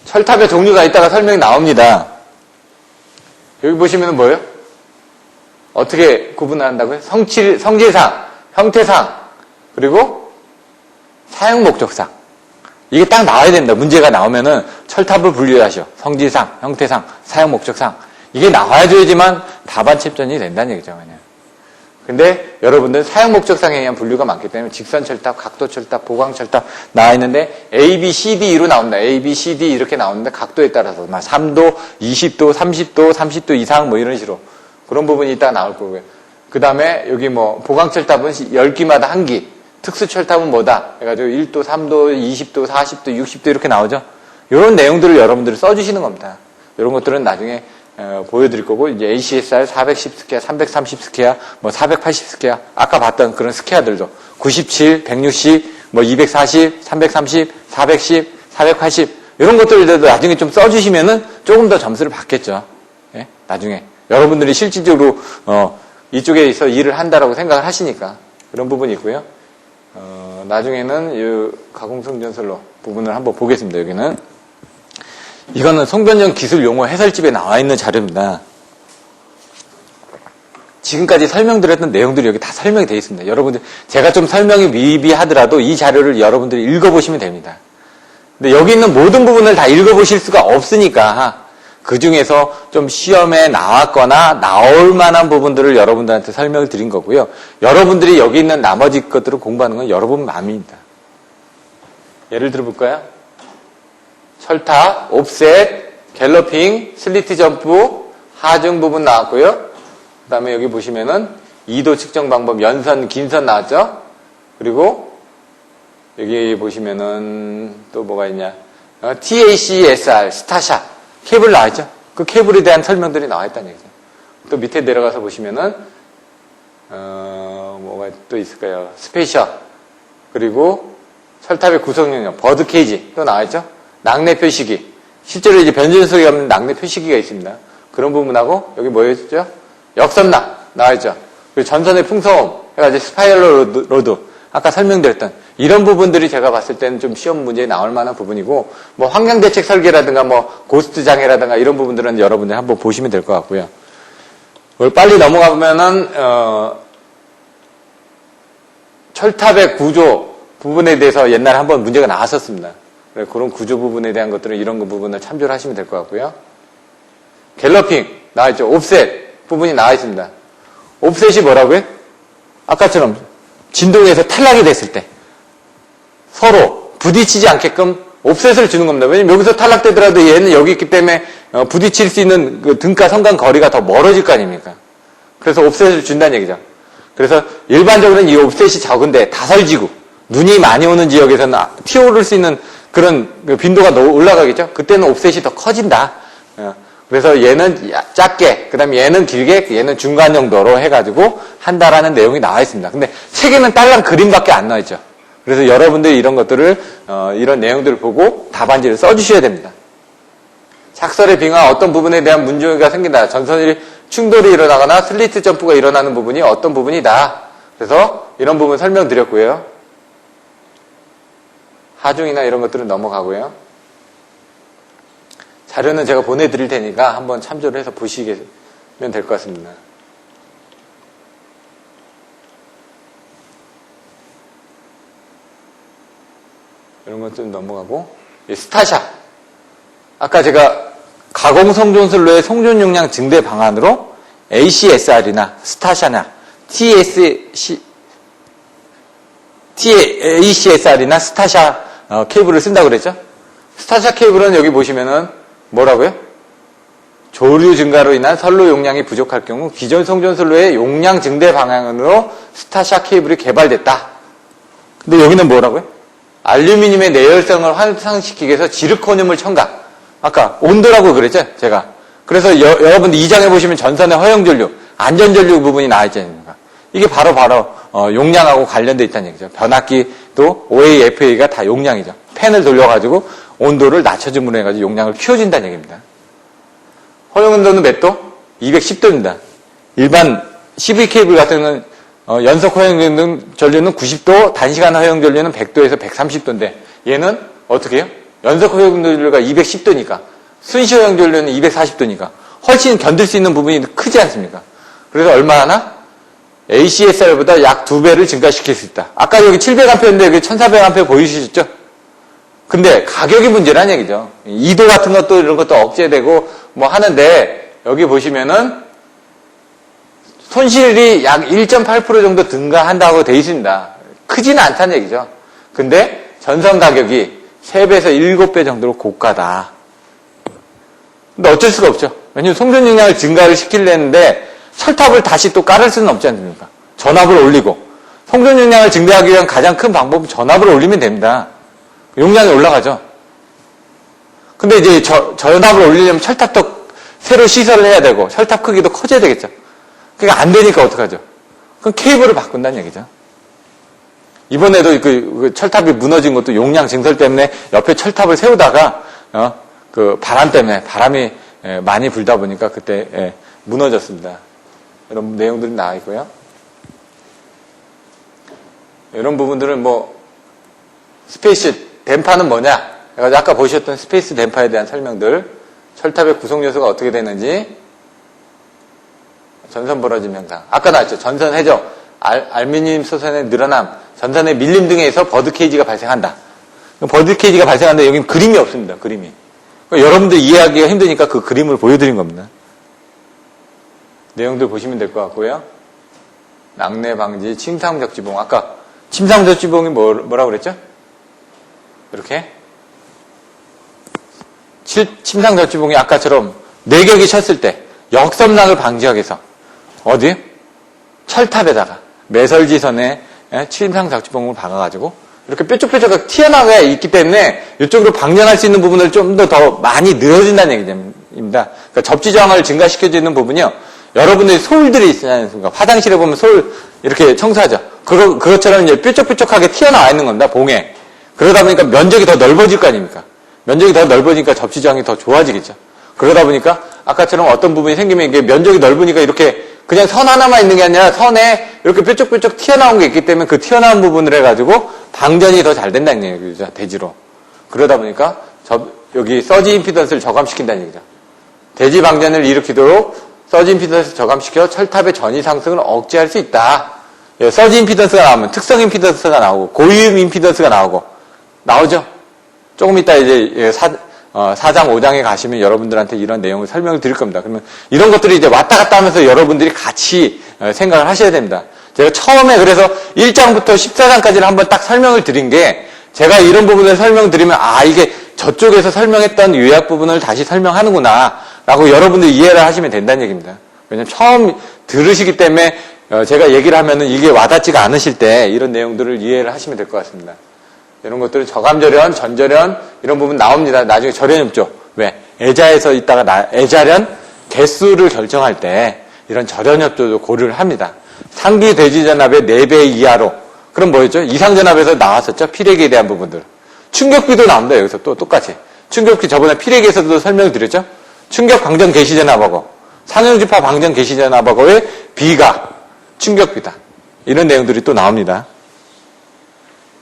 철탑의 종류가 있다가 설명이 나옵니다. 여기 보시면 뭐예요? 어떻게 구분을 한다고요? 성질상, 형태상, 그리고 사용 목적상. 이게 딱 나와야 된다. 문제가 나오면은 철탑을 분류하셔. 성질상, 형태상, 사용 목적상. 이게 나와줘야지만 답안 칩전이 된다는 얘기죠. 그냥. 근데 여러분들 사용 목적상에 의한 분류가 많기 때문에 직선 철탑, 각도 철탑, 보강 철탑 나와 있는데 A, B, C, D 로 나온다. A, B, C, D 이렇게 나오는데 각도에 따라서 막 3도, 20도, 30도, 30도 이상 뭐 이런 식으로 그런 부분이 이따 나올 거고요. 그 다음에 여기 뭐 보강 철탑은 10기마다 1기, 특수 철탑은 뭐다 해가지고 1도, 3도, 20도, 40도, 60도 이렇게 나오죠. 이런 내용들을 여러분들이 써주시는 겁니다. 이런 것들은 나중에 보여드릴 거고, 이제 ACSR 410 스퀘어, 330 스퀘어, 뭐 480 스퀘어, 아까 봤던 그런 스퀘어들도 97, 160, 뭐 240, 330, 410, 480 이런 것들도 나중에 좀 써주시면은 조금 더 점수를 받겠죠. 예? 나중에 여러분들이 실질적으로 이쪽에서 일을 한다라고 생각을 하시니까 그런 부분이 있고요. 나중에는 이 가공성전선로 부분을 한번 보겠습니다. 여기는. 이거는 송변전 기술 용어 해설집에 나와 있는 자료입니다. 지금까지 설명드렸던 내용들이 여기 다 설명이 되어 있습니다. 여러분들, 제가 좀 설명이 미비하더라도 이 자료를 여러분들이 읽어보시면 됩니다. 근데 여기 있는 모든 부분을 다 읽어보실 수가 없으니까 그 중에서 좀 시험에 나왔거나 나올 만한 부분들을 여러분들한테 설명을 드린 거고요. 여러분들이 여기 있는 나머지 것들을 공부하는 건 여러분 마음입니다. 예를 들어볼까요? 철탑, 옵셋, 갤러핑, 슬리트 점프, 하중 부분 나왔고요. 그 다음에 여기 보시면은 2도 측정 방법, 연선, 긴선 나왔죠? 그리고 여기 보시면은 또 뭐가 있냐. TACSR, 스타샷, 케이블 나와있죠? 그 케이블에 대한 설명들이 나와있다는 얘기죠. 또 밑에 내려가서 보시면은, 뭐가 또 있을까요? 스페이셔, 그리고 철탑의 구성 영역, 버드 케이지 또 나와있죠? 낙뢰 표시기. 실제로 이제 변전속에 가면 낙뢰 표시기가 있습니다. 그런 부분하고, 여기 뭐였죠? 역선낙 나와있죠? 그리고 전선의 풍소음, 해가지고 스파이럴 로드. 아까 설명드렸던 이런 부분들이 제가 봤을 때는 좀 시험 문제에 나올 만한 부분이고, 뭐 환경대책 설계라든가 뭐 고스트 장애라든가 이런 부분들은 여러분들이 한번 보시면 될 것 같고요. 이걸 빨리 넘어가 보면은, 철탑의 구조 부분에 대해서 옛날에 한번 문제가 나왔었습니다. 그런 구조 부분에 대한 것들은 이런 부분을 참조를 하시면 될 것 같고요. 갤러핑 나와있죠. 옵셋 부분이 나와 있습니다. 옵셋이 뭐라고요? 아까처럼 진동에서 탈락이 됐을 때 서로 부딪히지 않게끔 옵셋을 주는 겁니다. 왜냐면 여기서 탈락되더라도 얘는 여기 있기 때문에 부딪힐 수 있는 그 등가 선간 거리가 더 멀어질 거 아닙니까? 그래서 옵셋을 준다는 얘기죠. 그래서 일반적으로는 이 옵셋이 적은데 다설지구, 눈이 많이 오는 지역에서는 튀어오를 수 있는 그런 빈도가 올라가겠죠? 그때는 옵셋이 더 커진다. 그래서 얘는 작게, 그 다음에 얘는 길게, 얘는 중간 정도로 해가지고 한다라는 내용이 나와 있습니다. 근데 책에는 딸랑 그림밖에 안 나와 있죠. 그래서 여러분들이 이런 것들을, 이런 내용들을 보고 답안지를 써주셔야 됩니다. 작설의 빙하 어떤 부분에 대한 문제가 생긴다. 전선이 충돌이 일어나거나 슬리트 점프가 일어나는 부분이 어떤 부분이다. 그래서 이런 부분 설명드렸고요. 하중이나 이런 것들은 넘어가고요. 자료는 제가 보내드릴 테니까 한번 참조를 해서 보시면 될 것 같습니다. 이런 것들은 넘어가고, 스타샷. 아까 제가 가공성존슬로의 송존용량 증대 방안으로 ACSR이나 스타샷이나 ACSR이나 스타샷 케이블을 쓴다고 그랬죠? 스타샷 케이블은 여기 보시면은 뭐라고요? 조류 증가로 인한 선로 용량이 부족할 경우 기존 송전선로의 용량 증대 방향으로 스타샷 케이블이 개발됐다. 근데 여기는 뭐라고요? 알루미늄의 내열성을 향상시키기 위해서 지르코늄을 첨가. 아까 온도라고 그랬죠? 제가. 그래서 여러분들 2장에 보시면 전선의 허용전류, 안전전류 부분이 나와 있지 않습니까? 이게 바로 용량하고 관련돼 있다는 얘기죠. 변압기도 OA, FA가 다 용량이죠. 팬을 돌려가지고 온도를 낮춰줌으로 해가지고 용량을 키워준다는 얘기입니다. 허용온도는 몇 도? 210도입니다. 일반 CV 케이블 같은 연속 허용전류는 90도, 단시간 허용전류는 100도에서 130도인데 얘는 어떻게 해요? 연속 허용전류가 210도니까 순시 허용전류는 240도니까 훨씬 견딜 수 있는 부분이 크지 않습니까? 그래서 얼마나? ACSR보다 약 2배를 증가시킬 수 있다. 아까 여기 700A인데 여기 1400A 보이시죠? 근데 가격이 문제란 얘기죠. 2도 같은 것도 이런 것도 억제되고 뭐 하는데 여기 보시면은 손실이 약 1.8% 정도 증가한다고 돼 있습니다. 크지는 않다는 얘기죠. 근데 전선 가격이 3배에서 7배 정도로 고가다. 근데 어쩔 수가 없죠. 왜냐면 송전 용량을 증가를 시키려는데 철탑을 다시 또 깔을 수는 없지 않습니까? 전압을 올리고. 송전 용량을 증대하기 위한 가장 큰 방법은 전압을 올리면 됩니다. 용량이 올라가죠. 근데 이제 전압을 올리려면 철탑도 새로 시설을 해야 되고 철탑 크기도 커져야 되겠죠. 그러니까 안 되니까 어떡하죠? 그럼 케이블을 바꾼다는 얘기죠. 이번에도 그 철탑이 무너진 것도 용량 증설 때문에 옆에 철탑을 세우다가 그 바람 때문에 바람이 많이 불다 보니까 그때 무너졌습니다. 이런 내용들이 나와 있고요. 이런 부분들은 뭐 스페이스 댐파는 뭐냐? 아까 보셨던 스페이스 댐파에 대한 설명들, 철탑의 구성 요소가 어떻게 되는지, 전선 벌어짐 현상. 아까 나왔죠. 전선 해적, 알루미늄 소선의 늘어남, 전선의 밀림 등에서 버드 케이지가 발생한다. 버드 케이지가 발생하는데 여기는 그림이 없습니다. 그림이. 여러분들 이해하기가 힘드니까 그 그림을 보여드린 겁니다. 내용들 보시면 될 것 같고요. 낙뢰 방지, 침상적지봉. 아까 침상적지봉이 뭐라고 그랬죠? 이렇게. 침상적지봉이 아까처럼 내격이 쳤을 때 역섬락을 방지하기 위해서 어디? 철탑에다가 매설지선에 침상적지봉을 박아가지고 이렇게 뾰족뾰족하게 튀어나가 있기 때문에 이쪽으로 방전할 수 있는 부분을 좀 더 많이 늘어진다는 얘기입니다. 그러니까 접지 저항을 증가시켜주는 부분이요. 여러분들이 솔들이 있지 않습니까? 화장실에 보면 솔 이렇게 청소하죠. 그것처럼 이제 뾰족뾰족하게 튀어나와 있는 겁니다. 봉에. 그러다 보니까 면적이 더 넓어질 거 아닙니까? 면적이 더 넓어지니까 접지 저항이 더 좋아지겠죠. 그러다 보니까 아까처럼 어떤 부분이 생기면 이게 면적이 넓으니까 이렇게 그냥 선 하나만 있는 게 아니라 선에 이렇게 뾰족뾰족 튀어나온 게 있기 때문에 그 튀어나온 부분을 해가지고 방전이 더 잘 된다는 얘기죠. 대지로. 그러다 보니까 여기 서지 임피던스를 저감시킨다는 얘기죠. 대지 방전을 일으키도록 서지 임피던스를 저감시켜 철탑의 전위 상승을 억제할 수 있다. 서지 임피던스가 나오면 특성 임피던스가 나오고 고유음 임피던스가 나오죠. 조금 이따 이제 4장, 5장에 가시면 여러분들한테 이런 내용을 설명을 드릴 겁니다. 그러면 이런 것들이 이제 왔다 갔다 하면서 여러분들이 같이 생각을 하셔야 됩니다. 제가 처음에 그래서 1장부터 14장까지를 한번 딱 설명을 드린 게 제가 이런 부분을 설명드리면 이게 저쪽에서 설명했던 요약 부분을 다시 설명하는구나 라고 여러분들이 이해를 하시면 된다는 얘기입니다. 왜냐면 처음 들으시기 때문에 제가 얘기를 하면은 이게 와닿지가 않으실 때 이런 내용들을 이해를 하시면 될 것 같습니다. 이런 것들은 저감절연, 전절연 이런 부분 나옵니다. 나중에 절연이 없죠. 왜? 애자에서 있다가 애자련 개수를 결정할 때 이런 절연협조도 고려를 합니다. 상기 대지전압의 4배 이하로. 그럼 뭐였죠? 이상전압에서 나왔었죠? 피레기에 대한 부분들. 충격비도 나옵니다. 여기서 또 똑같이. 충격비 저번에 피레기에서도 설명드렸죠? 충격 방전 개시전압하고 상용주파 방전 개시전압하고의 비가 충격비다. 이런 내용들이 또 나옵니다.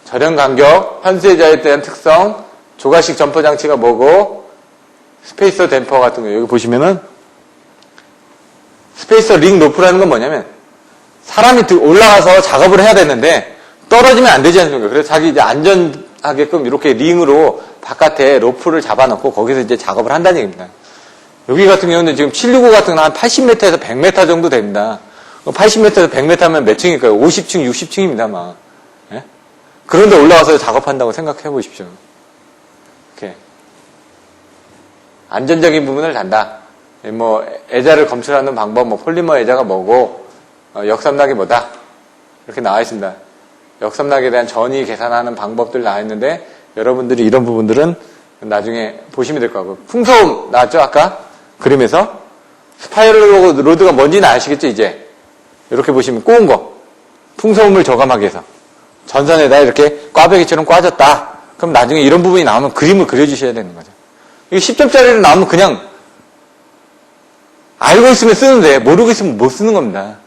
절연 간격, 현수애자에 대한 특성, 조가식 점퍼 장치가 뭐고, 스페이서 댐퍼 같은 거 여기 보시면은 스페이서 링 로프라는 건 뭐냐면 사람이 올라가서 작업을 해야 되는데 떨어지면 안 되지 않습니까? 그래서 자기 이제 안전하게끔 이렇게 링으로 바깥에 로프를 잡아놓고 거기서 이제 작업을 한다는 얘기입니다. 여기 같은 경우는 지금 765 같은 건 한 80m에서 100m 정도 됩니다. 80m에서 100m면 몇 층일까요? 50층, 60층입니다, 아마. 예? 그런데 올라와서 작업한다고 생각해 보십시오. 이렇게. 안전적인 부분을 단다. 뭐, 애자를 검출하는 방법, 뭐, 폴리머 애자가 뭐고, 역삼락이 뭐다. 이렇게 나와 있습니다. 역삼락에 대한 전위 계산하는 방법들 나와 있는데, 여러분들이 이런 부분들은 나중에 보시면 될 것 같고. 풍소음 나왔죠, 아까? 그림에서. 스파이럴 로드가 뭔지는 아시겠죠, 이제? 이렇게 보시면 꼬은 거. 풍소음을 저감하기 위해서. 전선에다 이렇게 꽈배기처럼 꽈졌다. 그럼 나중에 이런 부분이 나오면 그림을 그려주셔야 되는 거죠. 이게 10점짜리로 나오면 그냥 알고 있으면 쓰는데 모르고 있으면 못 쓰는 겁니다.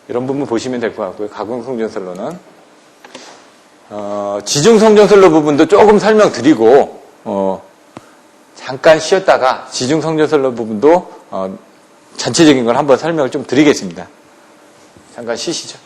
이런 부분 보시면 될 것 같고요. 가공성전설로는. 지중성전설로 부분도 조금 설명드리고, 잠깐 쉬었다가 지중성전설로 부분도 전체적인 걸 한번 설명을 좀 드리겠습니다. 잠깐 쉬시죠.